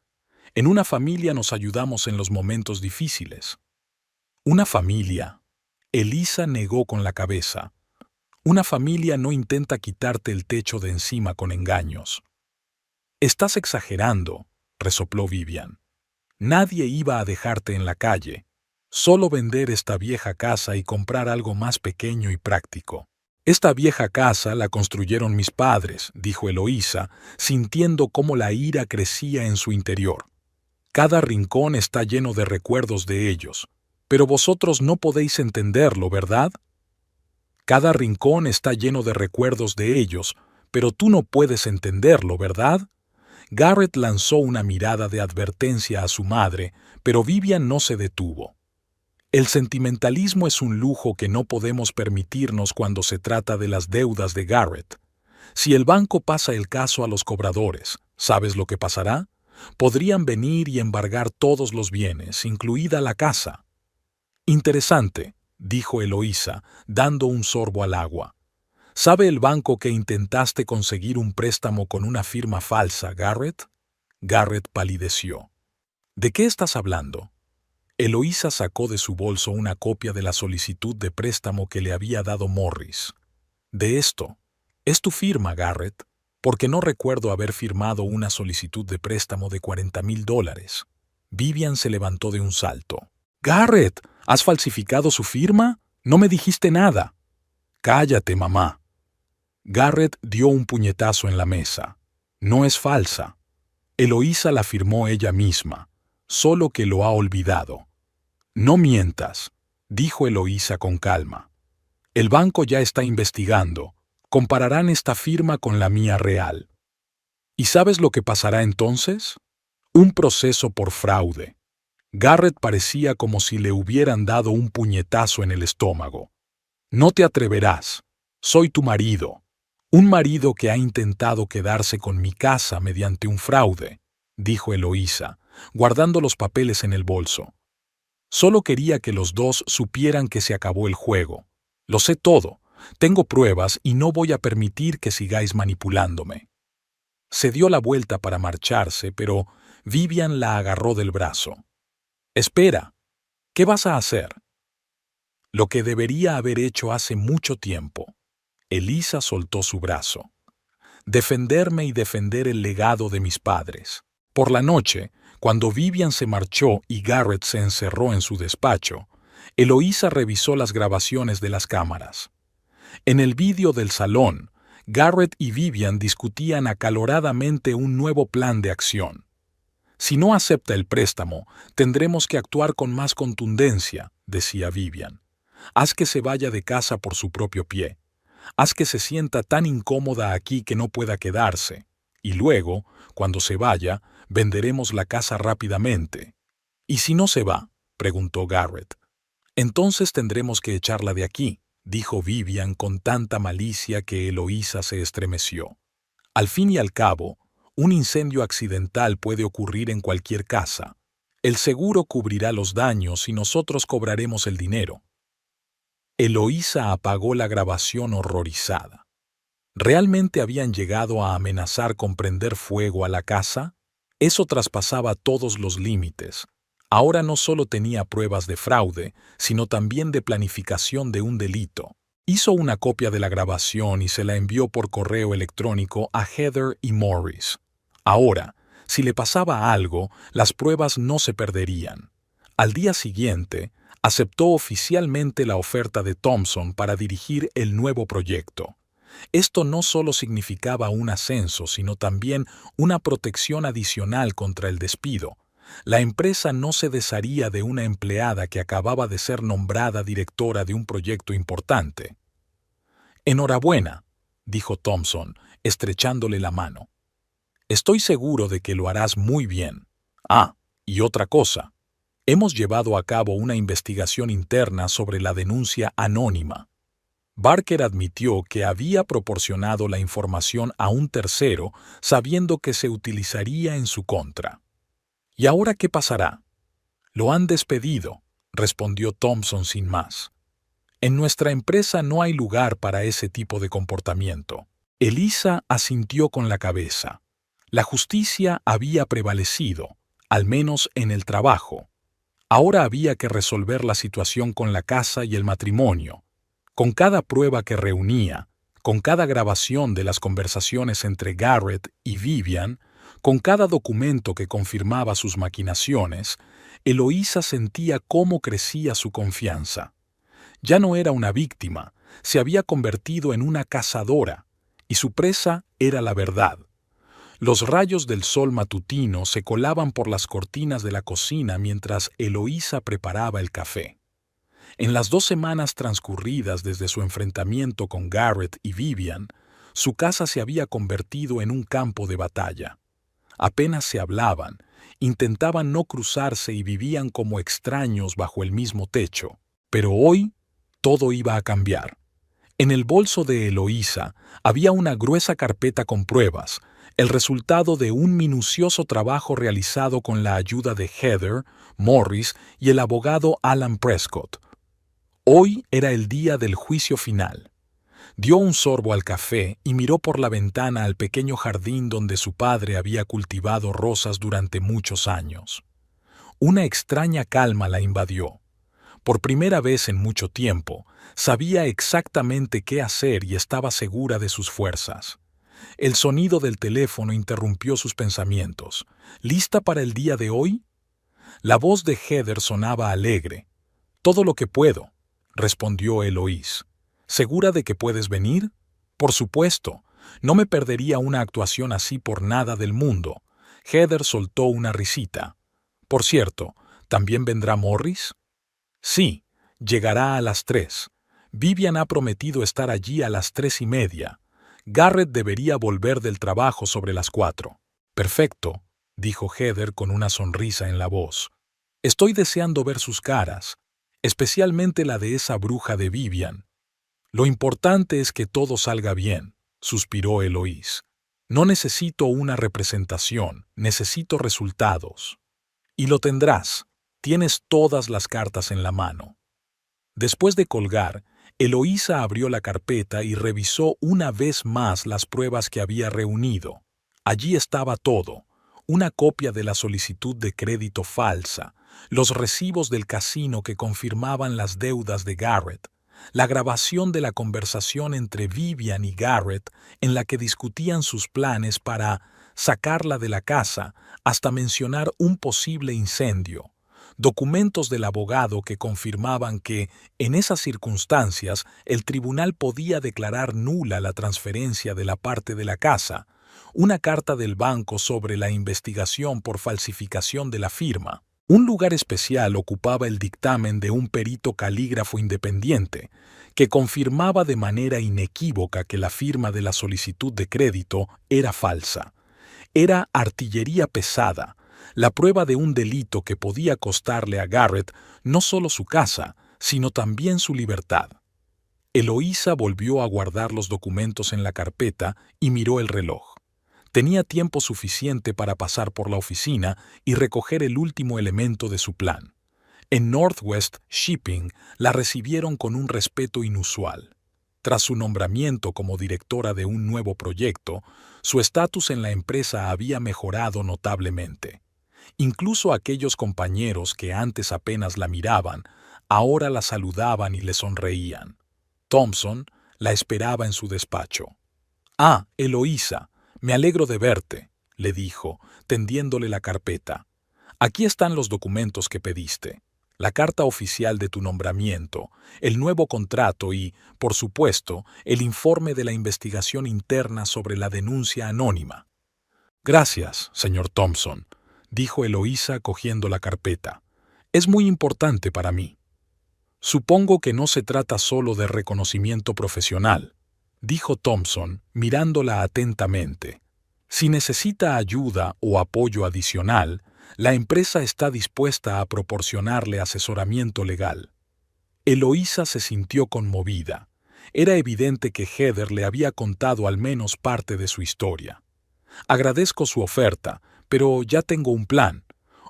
En una familia nos ayudamos en los momentos difíciles. ¿Una familia? Elisa negó con la cabeza. Una familia no intenta quitarte el techo de encima con engaños. Estás exagerando, resopló Vivian. Nadie iba a dejarte en la calle. Solo vender esta vieja casa y comprar algo más pequeño y práctico. Esta vieja casa la construyeron mis padres, dijo Eloísa, sintiendo cómo la ira crecía en su interior. Cada rincón está lleno de recuerdos de ellos, pero vosotros no podéis entenderlo, ¿verdad? Cada rincón está lleno de recuerdos de ellos, pero tú no puedes entenderlo, ¿verdad? Garrett lanzó una mirada de advertencia a su madre, pero Vivian no se detuvo. El sentimentalismo es un lujo que no podemos permitirnos cuando se trata de las deudas de Garrett. Si el banco pasa el caso a los cobradores, ¿sabes lo que pasará? Podrían venir y embargar todos los bienes, incluida la casa. Interesante, dijo Eloísa, dando un sorbo al agua. ¿Sabe el banco que intentaste conseguir un préstamo con una firma falsa, Garrett? Garrett palideció. ¿De qué estás hablando? Eloísa sacó de su bolso una copia de la solicitud de préstamo que le había dado Morris. De esto. ¿Es tu firma, Garrett? Porque no recuerdo haber firmado una solicitud de préstamo de $40,000. Vivian se levantó de un salto. Garrett, ¿has falsificado su firma? No me dijiste nada. Cállate, mamá. Garrett dio un puñetazo en la mesa. No es falsa. Eloísa la firmó ella misma, solo que lo ha olvidado. No mientas, dijo Eloísa con calma. El banco ya está investigando. Compararán esta firma con la mía real. ¿Y sabes lo que pasará entonces? Un proceso por fraude. Garrett parecía como si le hubieran dado un puñetazo en el estómago. No te atreverás. Soy tu marido. Un marido que ha intentado quedarse con mi casa mediante un fraude, dijo Eloísa, guardando los papeles en el bolso. Solo quería que los dos supieran que se acabó el juego. Lo sé todo. Tengo pruebas y no voy a permitir que sigáis manipulándome. Se dio la vuelta para marcharse, pero Vivian la agarró del brazo. Espera, ¿qué vas a hacer? Lo que debería haber hecho hace mucho tiempo. Elisa soltó su brazo. Defenderme y defender el legado de mis padres. Por la noche, cuando Vivian se marchó y Garrett se encerró en su despacho, Eloísa revisó las grabaciones de las cámaras. En el vídeo del salón, Garrett y Vivian discutían acaloradamente un nuevo plan de acción. Si no acepta el préstamo, tendremos que actuar con más contundencia, decía Vivian. Haz que se vaya de casa por su propio pie. Haz que se sienta tan incómoda aquí que no pueda quedarse. Y luego, cuando se vaya, venderemos la casa rápidamente. ¿Y si no se va?, preguntó Garrett. Entonces tendremos que echarla de aquí, dijo Vivian con tanta malicia que Eloísa se estremeció. Al fin y al cabo, un incendio accidental puede ocurrir en cualquier casa. El seguro cubrirá los daños y nosotros cobraremos el dinero. Eloísa apagó la grabación horrorizada. ¿Realmente habían llegado a amenazar con prender fuego a la casa? Eso traspasaba todos los límites. Ahora no solo tenía pruebas de fraude, sino también de planificación de un delito. Hizo una copia de la grabación y se la envió por correo electrónico a Heather y Morris. Ahora, si le pasaba algo, las pruebas no se perderían. Al día siguiente, aceptó oficialmente la oferta de Thompson para dirigir el nuevo proyecto. Esto no solo significaba un ascenso, sino también una protección adicional contra el despido. La empresa no se desharía de una empleada que acababa de ser nombrada directora de un proyecto importante. «Enhorabuena», dijo Thompson, estrechándole la mano. «Estoy seguro de que lo harás muy bien. Ah, y otra cosa. Hemos llevado a cabo una investigación interna sobre la denuncia anónima». Barker admitió que había proporcionado la información a un tercero sabiendo que se utilizaría en su contra. «¿Y ahora qué pasará?» «Lo han despedido», respondió Thompson sin más. «En nuestra empresa no hay lugar para ese tipo de comportamiento». Elisa asintió con la cabeza. La justicia había prevalecido, al menos en el trabajo. Ahora había que resolver la situación con la casa y el matrimonio. Con cada prueba que reunía, con cada grabación de las conversaciones entre Garrett y Vivian, con cada documento que confirmaba sus maquinaciones, Eloísa sentía cómo crecía su confianza. Ya no era una víctima, se había convertido en una cazadora, y su presa era la verdad. Los rayos del sol matutino se colaban por las cortinas de la cocina mientras Eloísa preparaba el café. En las 2 semanas transcurridas desde su enfrentamiento con Garrett y Vivian, su casa se había convertido en un campo de batalla. Apenas se hablaban, intentaban no cruzarse y vivían como extraños bajo el mismo techo. Pero hoy, todo iba a cambiar. En el bolso de Eloísa había una gruesa carpeta con pruebas, el resultado de un minucioso trabajo realizado con la ayuda de Heather, Morris y el abogado Alan Prescott. Hoy era el día del juicio final. Dio un sorbo al café y miró por la ventana al pequeño jardín donde su padre había cultivado rosas durante muchos años. Una extraña calma la invadió. Por primera vez en mucho tiempo, sabía exactamente qué hacer y estaba segura de sus fuerzas. El sonido del teléfono interrumpió sus pensamientos. ¿Lista para el día de hoy? La voz de Heather sonaba alegre. «Todo lo que puedo», respondió Eloís. «¿Segura de que puedes venir?» «Por supuesto. No me perdería una actuación así por nada del mundo». Heather soltó una risita. «Por cierto, ¿también vendrá Morris?» «Sí, llegará a las 3. Vivian ha prometido estar allí a las 3:30. Garrett debería volver del trabajo sobre las 4. «Perfecto», dijo Heather con una sonrisa en la voz. «Estoy deseando ver sus caras, especialmente la de esa bruja de Vivian». «Lo importante es que todo salga bien», suspiró Eloís. «No necesito una representación, necesito resultados». «Y lo tendrás. Tienes todas las cartas en la mano». Después de colgar, Eloísa abrió la carpeta y revisó una vez más las pruebas que había reunido. Allí estaba todo: una copia de la solicitud de crédito falsa, los recibos del casino que confirmaban las deudas de Garrett, la grabación de la conversación entre Vivian y Garrett en la que discutían sus planes para sacarla de la casa, hasta mencionar un posible incendio, documentos del abogado que confirmaban que, en esas circunstancias, el tribunal podía declarar nula la transferencia de la parte de la casa, una carta del banco sobre la investigación por falsificación de la firma. Un lugar especial ocupaba el dictamen de un perito calígrafo independiente, que confirmaba de manera inequívoca que la firma de la solicitud de crédito era falsa. Era artillería pesada, la prueba de un delito que podía costarle a Garrett no solo su casa, sino también su libertad. Eloísa volvió a guardar los documentos en la carpeta y miró el reloj. Tenía tiempo suficiente para pasar por la oficina y recoger el último elemento de su plan. En Northwest Shipping la recibieron con un respeto inusual. Tras su nombramiento como directora de un nuevo proyecto, su estatus en la empresa había mejorado notablemente. Incluso aquellos compañeros que antes apenas la miraban, ahora la saludaban y le sonreían. Thompson la esperaba en su despacho. «Ah, Eloísa, me alegro de verte», le dijo, tendiéndole la carpeta. Aquí están los documentos que pediste, la carta oficial de tu nombramiento, el nuevo contrato y, por supuesto, el informe de la investigación interna sobre la denuncia anónima. Gracias, señor Thompson, dijo Eloísa cogiendo la carpeta. Es muy importante para mí. Supongo que no se trata solo de reconocimiento profesional, dijo Thompson, mirándola atentamente. Si necesita ayuda o apoyo adicional, la empresa está dispuesta a proporcionarle asesoramiento legal. Eloísa se sintió conmovida. Era evidente que Heather le había contado al menos parte de su historia. Agradezco su oferta, pero ya tengo un plan.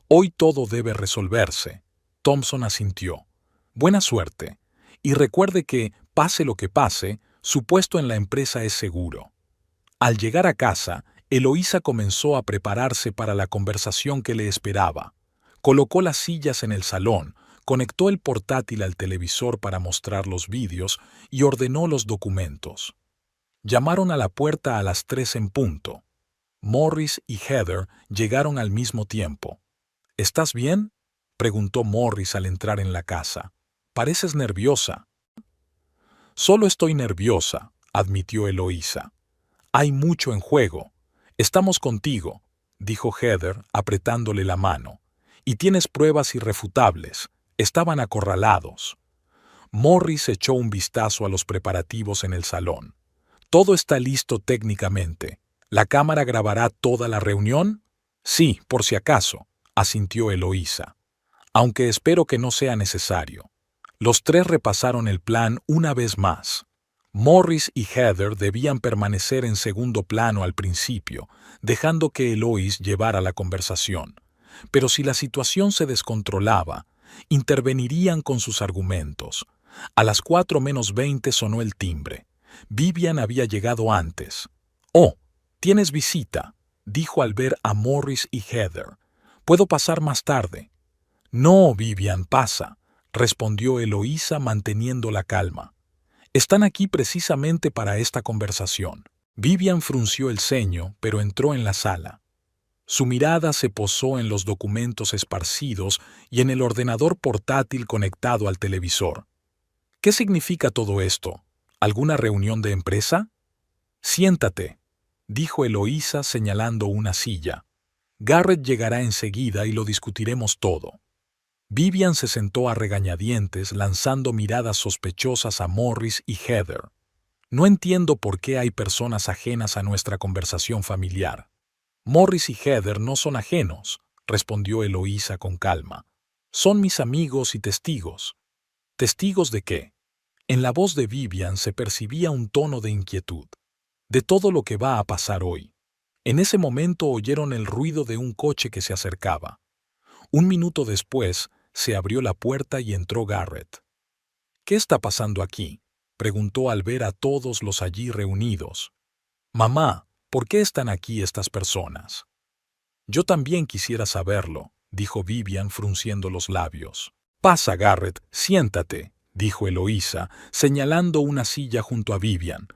Hoy todo debe resolverse. Thompson asintió. Buena suerte. Y recuerde que, pase lo que pase, su puesto en la empresa es seguro. Al llegar a casa, Eloísa comenzó a prepararse para la conversación que le esperaba. Colocó las sillas en el salón, conectó el portátil al televisor para mostrar los vídeos y ordenó los documentos. Llamaron a la puerta a las 3 en punto. Morris y Heather llegaron al mismo tiempo. ¿Estás bien?, preguntó Morris al entrar en la casa. Pareces nerviosa. Solo estoy nerviosa, admitió Eloísa. Hay mucho en juego. Estamos contigo, dijo Heather, apretándole la mano. Y tienes pruebas irrefutables. Estaban acorralados. Morris echó un vistazo a los preparativos en el salón. Todo está listo técnicamente. ¿La cámara grabará toda la reunión? Sí, por si acaso, asintió Eloísa. Aunque espero que no sea necesario. Los tres repasaron el plan una vez más. Morris y Heather debían permanecer en segundo plano al principio, dejando que Eloís llevara la conversación. Pero si la situación se descontrolaba, intervenirían con sus argumentos. A las 4:20 sonó el timbre. Vivian había llegado antes. «Oh, tienes visita», dijo al ver a Morris y Heather. «¿Puedo pasar más tarde?» «No, Vivian, pasa», respondió Eloísa manteniendo la calma. «Están aquí precisamente para esta conversación». Vivian frunció el ceño, pero entró en la sala. Su mirada se posó en los documentos esparcidos y en el ordenador portátil conectado al televisor. ¿Qué significa todo esto? ¿Alguna reunión de empresa? Siéntate, dijo Eloísa señalando una silla. Garrett llegará enseguida y lo discutiremos todo. Vivian se sentó a regañadientes lanzando miradas sospechosas a Morris y Heather. No entiendo por qué hay personas ajenas a nuestra conversación familiar. Morris y Heather no son ajenos, respondió Eloísa con calma. Son mis amigos y testigos. ¿Testigos de qué? En la voz de Vivian se percibía un tono de inquietud. De todo lo que va a pasar hoy. En ese momento oyeron el ruido de un coche que se acercaba. Un minuto después, se abrió la puerta y entró Garrett. ¿Qué está pasando aquí?, preguntó al ver a todos los allí reunidos. Mamá, ¿por qué están aquí estas personas? Yo también quisiera saberlo, dijo Vivian frunciendo los labios. Pasa, Garrett, siéntate, dijo Eloísa, señalando una silla junto a Vivian.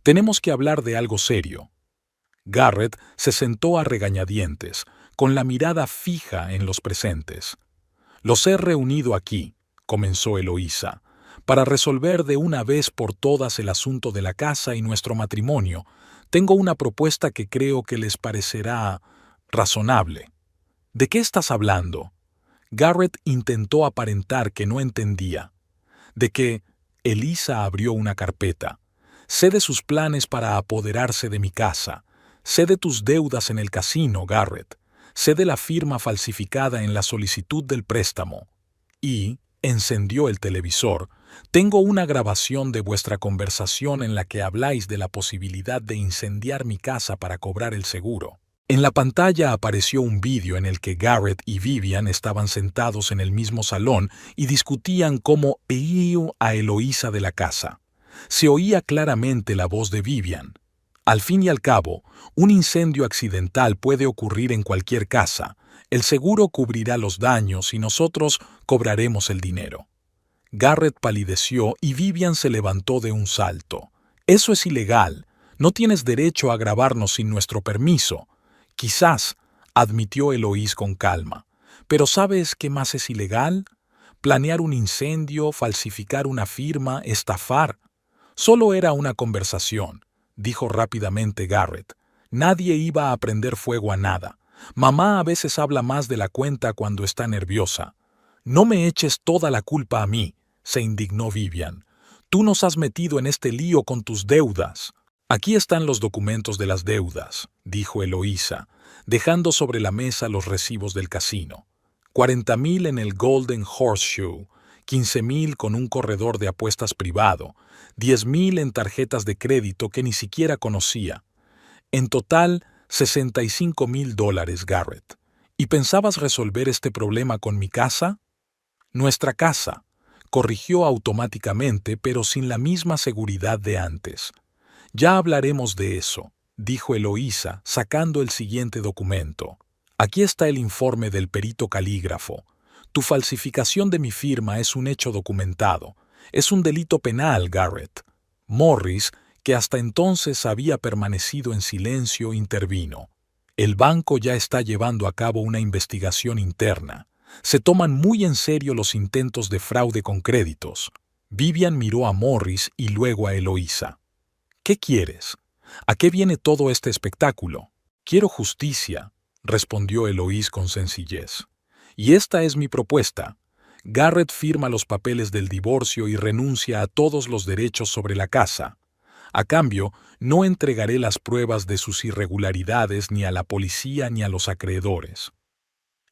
Tenemos que hablar de algo serio. Garrett se sentó a regañadientes, con la mirada fija en los presentes. Los he reunido aquí, comenzó Eloísa, para resolver de una vez por todas el asunto de la casa y nuestro matrimonio. Tengo una propuesta que creo que les parecerá razonable. ¿De qué estás hablando? Garrett intentó aparentar que no entendía. De que Elisa abrió una carpeta. Sé de sus planes para apoderarse de mi casa. Sé de tus deudas en el casino, Garrett. Sé de la firma falsificada en la solicitud del préstamo. Y, encendió el televisor, tengo una grabación de vuestra conversación en la que habláis de la posibilidad de incendiar mi casa para cobrar el seguro. En la pantalla apareció un vídeo en el que Garrett y Vivian estaban sentados en el mismo salón y discutían cómo eían a Eloísa de la casa. Se oía claramente la voz de Vivian. Al fin y al cabo, un incendio accidental puede ocurrir en cualquier casa. El seguro cubrirá los daños y nosotros cobraremos el dinero. Garrett palideció y Vivian se levantó de un salto. Eso es ilegal. No tienes derecho a grabarnos sin nuestro permiso. Quizás, admitió Eloís con calma. Pero ¿sabes qué más es ilegal? Planear un incendio, falsificar una firma, estafar. Solo era una conversación, dijo rápidamente Garrett. Nadie iba a prender fuego a nada. Mamá a veces habla más de la cuenta cuando está nerviosa. No me eches toda la culpa a mí, se indignó Vivian. Tú nos has metido en este lío con tus deudas. Aquí están los documentos de las deudas, dijo Eloísa, dejando sobre la mesa los recibos del casino. 40,000 en el Golden Horseshoe, 15,000 con un corredor de apuestas privado, 10,000 en tarjetas de crédito que ni siquiera conocía. En total, $65,000, Garrett. ¿Y pensabas resolver este problema con mi casa? Nuestra casa, corrigió automáticamente, pero sin la misma seguridad de antes. Ya hablaremos de eso, dijo Eloísa, sacando el siguiente documento. Aquí está el informe del perito calígrafo. Tu falsificación de mi firma es un hecho documentado. Es un delito penal, Garrett. Morris, que hasta entonces había permanecido en silencio, intervino. El banco ya está llevando a cabo una investigación interna. Se toman muy en serio los intentos de fraude con créditos. Vivian miró a Morris y luego a Eloísa. ¿Qué quieres? ¿A qué viene todo este espectáculo? Quiero justicia, respondió Eloís con sencillez. Y esta es mi propuesta. Garrett firma los papeles del divorcio y renuncia a todos los derechos sobre la casa. A cambio, no entregaré las pruebas de sus irregularidades ni a la policía ni a los acreedores.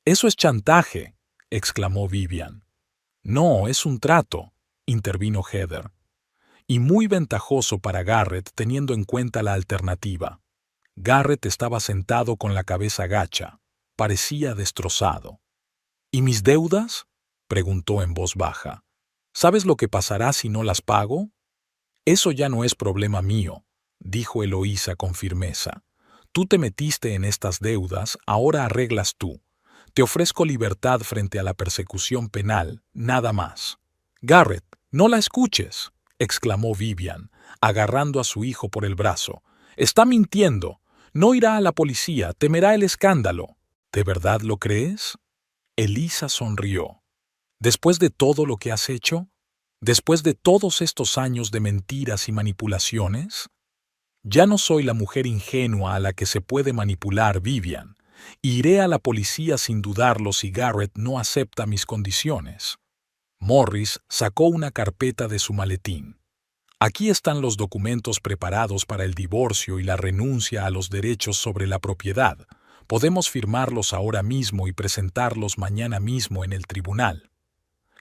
Eso es chantaje, exclamó Vivian. No, es un trato, intervino Heather. Y muy ventajoso para Garrett teniendo en cuenta la alternativa. Garrett estaba sentado con la cabeza gacha. Parecía destrozado. ¿Y mis deudas?, preguntó en voz baja. ¿Sabes lo que pasará si no las pago? Eso ya no es problema mío, dijo Eloísa con firmeza. Tú te metiste en estas deudas, ahora arreglas tú. Te ofrezco libertad frente a la persecución penal, nada más. Garrett, no la escuches, exclamó Vivian, agarrando a su hijo por el brazo. Está mintiendo. No irá a la policía, temerá el escándalo. ¿De verdad lo crees? Elisa sonrió. ¿Después de todo lo que has hecho? ¿Después de todos estos años de mentiras y manipulaciones? Ya no soy la mujer ingenua a la que se puede manipular, Vivian. Iré a la policía sin dudarlo si Garrett no acepta mis condiciones. Morris sacó una carpeta de su maletín. Aquí están los documentos preparados para el divorcio y la renuncia a los derechos sobre la propiedad. Podemos firmarlos ahora mismo y presentarlos mañana mismo en el tribunal.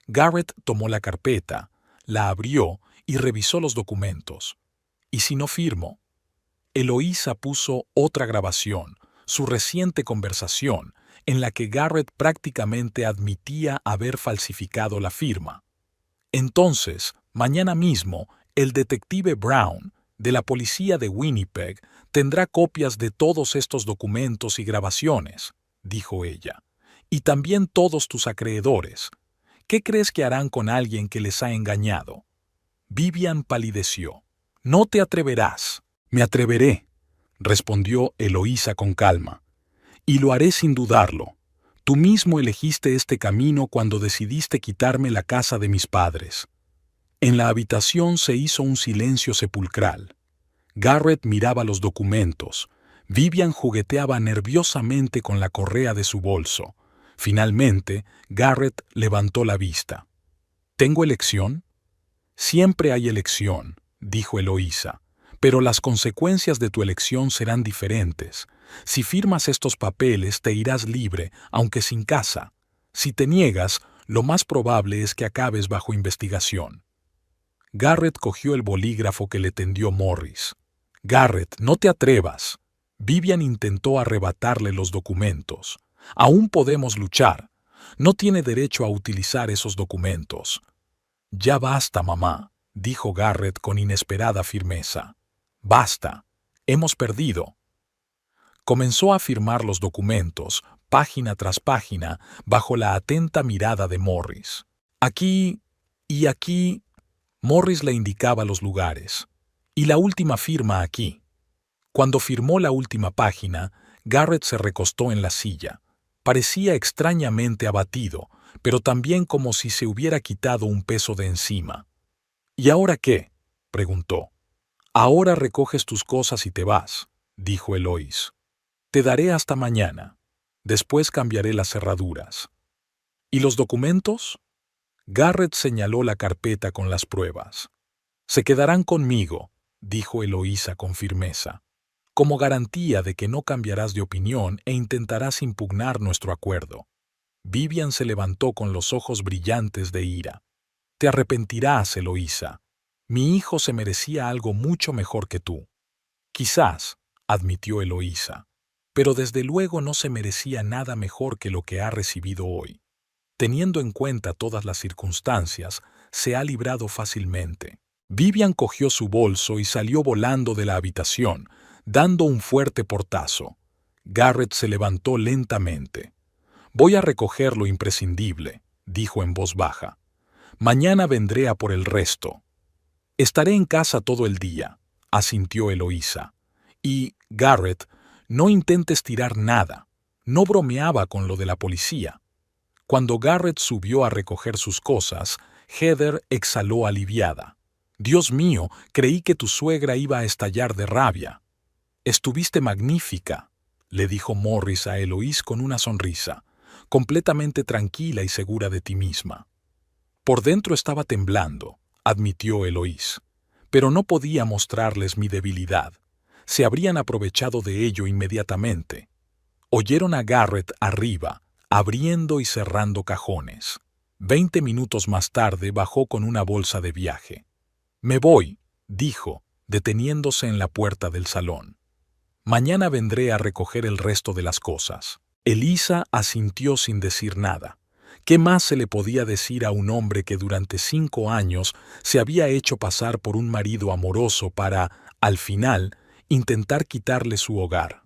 Garrett tomó la carpeta, la abrió y revisó los documentos. ¿Y si no firmo? Eloísa puso otra grabación, su reciente conversación, en la que Garrett prácticamente admitía haber falsificado la firma. Entonces, mañana mismo, el detective Brown, de la policía de Winnipeg, tendrá copias de todos estos documentos y grabaciones, dijo ella, y también todos tus acreedores. ¿Qué crees que harán con alguien que les ha engañado? Vivian palideció. No te atreverás. Me atreveré, respondió Eloísa con calma. Y lo haré sin dudarlo. Tú mismo elegiste este camino cuando decidiste quitarme la casa de mis padres. En la habitación se hizo un silencio sepulcral. Garrett miraba los documentos. Vivian jugueteaba nerviosamente con la correa de su bolso. Finalmente, Garrett levantó la vista. ¿Tengo elección? Siempre hay elección, dijo Eloísa, pero las consecuencias de tu elección serán diferentes. Si firmas estos papeles, te irás libre, aunque sin casa. Si te niegas, lo más probable es que acabes bajo investigación. Garrett cogió el bolígrafo que le tendió Morris. Garrett, no te atrevas. Vivian intentó arrebatarle los documentos. Aún podemos luchar. No tiene derecho a utilizar esos documentos. Ya basta, mamá, dijo Garrett con inesperada firmeza. Basta. Hemos perdido. Comenzó a firmar los documentos, página tras página, bajo la atenta mirada de Morris. Aquí y aquí. Morris le indicaba los lugares. Y la última firma aquí. Cuando firmó la última página, Garrett se recostó en la silla. Parecía extrañamente abatido, pero también como si se hubiera quitado un peso de encima. ¿Y ahora qué?, preguntó. Ahora recoges tus cosas y te vas, dijo Eloís. Te daré hasta mañana. Después cambiaré las cerraduras. ¿Y los documentos? Garrett señaló la carpeta con las pruebas. Se quedarán conmigo, dijo Eloísa con firmeza, como garantía de que no cambiarás de opinión e intentarás impugnar nuestro acuerdo. Vivian se levantó con los ojos brillantes de ira. Te arrepentirás, Eloísa. Mi hijo se merecía algo mucho mejor que tú. Quizás, admitió Eloísa, pero desde luego no se merecía nada mejor que lo que ha recibido hoy. Teniendo en cuenta todas las circunstancias, se ha librado fácilmente. Vivian cogió su bolso y salió volando de la habitación, dando un fuerte portazo. Garrett se levantó lentamente. Voy a recoger lo imprescindible, dijo en voz baja. Mañana vendré a por el resto. Estaré en casa todo el día, asintió Eloísa. Y, Garrett, no intentes tirar nada. No bromeaba con lo de la policía. Cuando Garrett subió a recoger sus cosas, Heather exhaló aliviada. Dios mío, creí que tu suegra iba a estallar de rabia. Estuviste magnífica, le dijo Morris a Eloís con una sonrisa, completamente tranquila y segura de ti misma. Por dentro estaba temblando, admitió Eloís, pero no podía mostrarles mi debilidad. Se habrían aprovechado de ello inmediatamente. Oyeron a Garrett arriba, abriendo y cerrando cajones. 20 minutos más tarde bajó con una bolsa de viaje. Me voy, dijo, deteniéndose en la puerta del salón. Mañana vendré a recoger el resto de las cosas. Elisa asintió sin decir nada. ¿Qué más se le podía decir a un hombre que durante 5 años se había hecho pasar por un marido amoroso para, al final, intentar quitarle su hogar?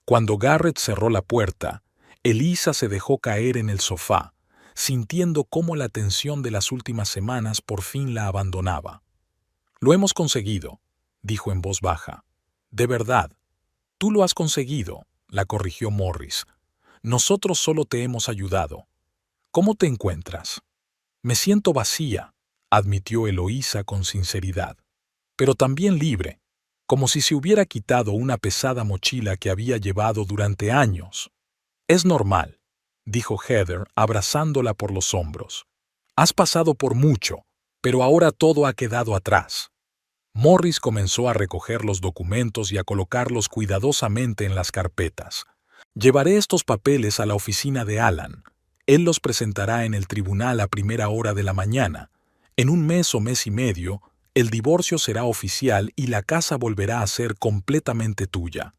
Cuando Garrett cerró la puerta, Elisa se dejó caer en el sofá, sintiendo cómo la tensión de las últimas semanas por fin la abandonaba. Lo hemos conseguido, dijo en voz baja. De verdad. Tú lo has conseguido, la corrigió Morris. Nosotros solo te hemos ayudado. ¿Cómo te encuentras? Me siento vacía, admitió Eloísa con sinceridad, pero también libre, como si se hubiera quitado una pesada mochila que había llevado durante años. Es normal, dijo Heather, abrazándola por los hombros. Has pasado por mucho, pero ahora todo ha quedado atrás. Morris comenzó a recoger los documentos y a colocarlos cuidadosamente en las carpetas. Llevaré estos papeles a la oficina de Alan. Él los presentará en el tribunal a primera hora de la mañana. En un mes o mes y medio, el divorcio será oficial y la casa volverá a ser completamente tuya.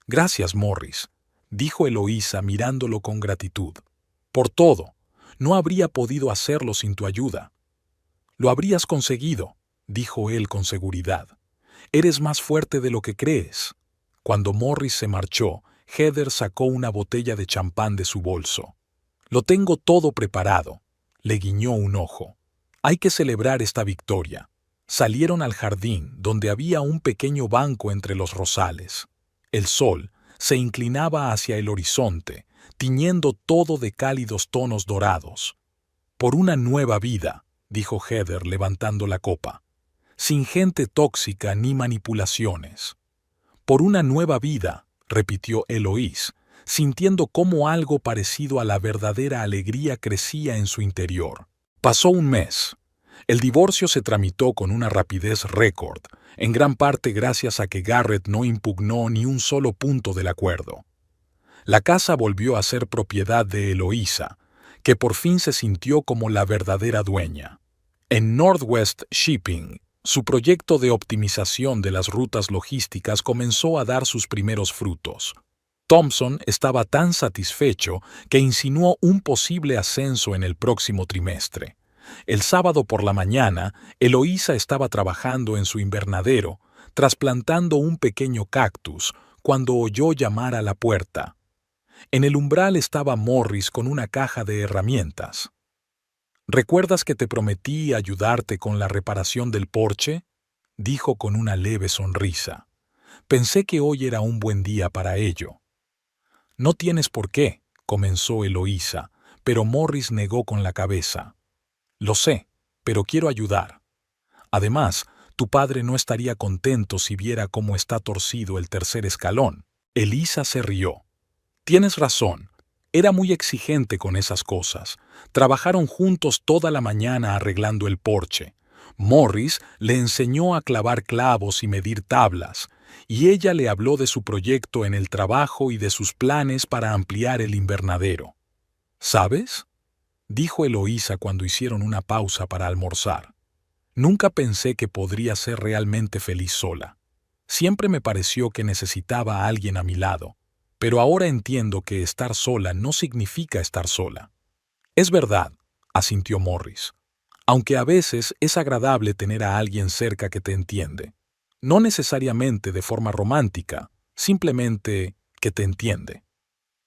Gracias, Morris, dijo Eloísa mirándolo con gratitud. Por todo, no habría podido hacerlo sin tu ayuda. Lo habrías conseguido, dijo él con seguridad. Eres más fuerte de lo que crees. Cuando Morris se marchó, Heather sacó una botella de champán de su bolso. Lo tengo todo preparado. Le guiñó un ojo. Hay que celebrar esta victoria. Salieron al jardín, donde había un pequeño banco entre los rosales. El sol se inclinaba hacia el horizonte, tiñendo todo de cálidos tonos dorados. Por una nueva vida, dijo Heather levantando la copa. Sin gente tóxica ni manipulaciones. Por una nueva vida, repitió Eloís, sintiendo cómo algo parecido a la verdadera alegría crecía en su interior. Pasó un mes. El divorcio se tramitó con una rapidez récord, en gran parte gracias a que Garrett no impugnó ni un solo punto del acuerdo. La casa volvió a ser propiedad de Eloísa, que por fin se sintió como la verdadera dueña. En Northwest Shipping, su proyecto de optimización de las rutas logísticas comenzó a dar sus primeros frutos. Thompson estaba tan satisfecho que insinuó un posible ascenso en el próximo trimestre. El sábado por la mañana, Eloísa estaba trabajando en su invernadero, trasplantando un pequeño cactus, cuando oyó llamar a la puerta. En el umbral estaba Morris con una caja de herramientas. ¿Recuerdas que te prometí ayudarte con la reparación del porche?, dijo con una leve sonrisa. Pensé que hoy era un buen día para ello. No tienes por qué, comenzó Eloísa, pero Morris negó con la cabeza. Lo sé, pero quiero ayudar. Además, tu padre no estaría contento si viera cómo está torcido el tercer escalón. Elisa se rió. Tienes razón. Era muy exigente con esas cosas. Trabajaron juntos toda la mañana arreglando el porche. Morris le enseñó a clavar clavos y medir tablas, y ella le habló de su proyecto en el trabajo y de sus planes para ampliar el invernadero. ¿Sabes?, dijo Eloísa cuando hicieron una pausa para almorzar. Nunca pensé que podría ser realmente feliz sola. Siempre me pareció que necesitaba a alguien a mi lado, pero ahora entiendo que estar sola no significa estar sola. Es verdad, asintió Morris, aunque a veces es agradable tener a alguien cerca que te entiende. No necesariamente de forma romántica, simplemente que te entiende.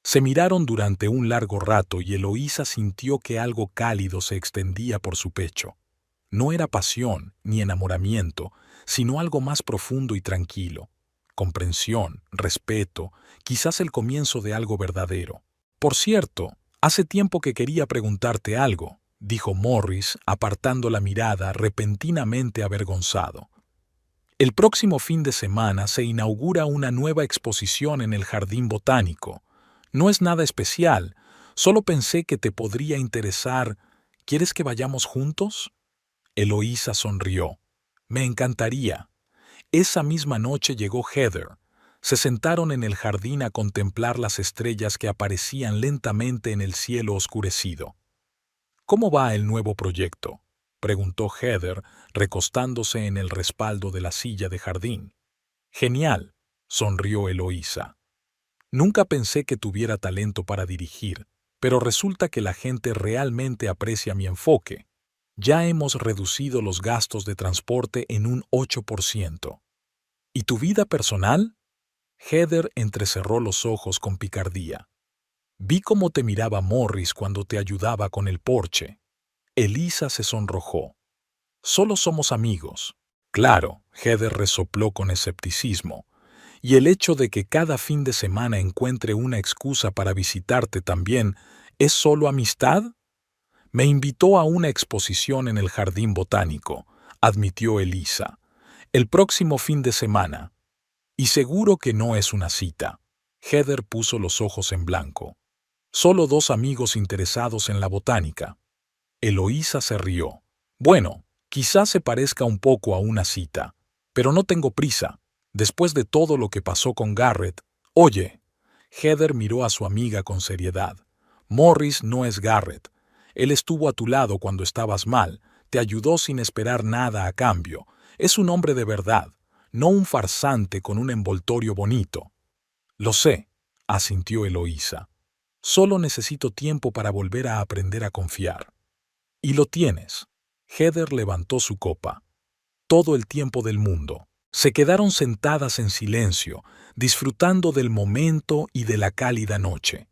Se miraron durante un largo rato y Eloísa sintió que algo cálido se extendía por su pecho. No era pasión ni enamoramiento, sino algo más profundo y tranquilo. Comprensión, respeto, quizás el comienzo de algo verdadero. Por cierto, hace tiempo que quería preguntarte algo, dijo Morris, apartando la mirada repentinamente avergonzado. El próximo fin de semana se inaugura una nueva exposición en el Jardín Botánico. No es nada especial, solo pensé que te podría interesar. ¿Quieres que vayamos juntos? Eloísa sonrió. Me encantaría. Esa misma noche llegó Heather. Se sentaron en el jardín a contemplar las estrellas que aparecían lentamente en el cielo oscurecido. ¿Cómo va el nuevo proyecto?, preguntó Heather, recostándose en el respaldo de la silla de jardín. Genial, sonrió Eloísa. Nunca pensé que tuviera talento para dirigir, pero resulta que la gente realmente aprecia mi enfoque. Ya hemos reducido los gastos de transporte en un 8%. ¿Y tu vida personal? Heather entrecerró los ojos con picardía. Vi cómo te miraba Morris cuando te ayudaba con el porche. Elisa se sonrojó. Solo somos amigos. Claro, Heather resopló con escepticismo. ¿Y el hecho de que cada fin de semana encuentre una excusa para visitarte también es solo amistad? Me invitó a una exposición en el Jardín Botánico, admitió Elisa. El próximo fin de semana. Y seguro que no es una cita. Heather puso los ojos en blanco. Solo dos amigos interesados en la botánica. Eloísa se rió. Bueno, quizás se parezca un poco a una cita, pero no tengo prisa. Después de todo lo que pasó con Garrett. Oye, Heather miró a su amiga con seriedad. Morris no es Garrett. Él estuvo a tu lado cuando estabas mal, te ayudó sin esperar nada a cambio. Es un hombre de verdad, no un farsante con un envoltorio bonito. Lo sé, asintió Eloísa. Solo necesito tiempo para volver a aprender a confiar. Y lo tienes. Heather levantó su copa. Todo el tiempo del mundo. Se quedaron sentadas en silencio, disfrutando del momento y de la cálida noche.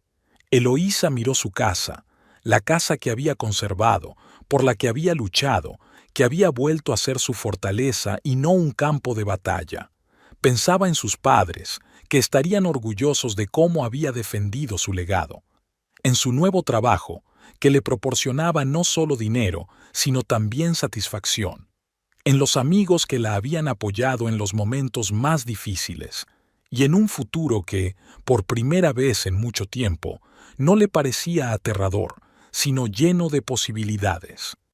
Eloísa miró su casa, la casa que había conservado, por la que había luchado, que había vuelto a ser su fortaleza y no un campo de batalla. Pensaba en sus padres, que estarían orgullosos de cómo había defendido su legado. En su nuevo trabajo, que le proporcionaba no solo dinero, sino también satisfacción. En los amigos que la habían apoyado en los momentos más difíciles, y en un futuro que, por primera vez en mucho tiempo, no le parecía aterrador, sino lleno de posibilidades.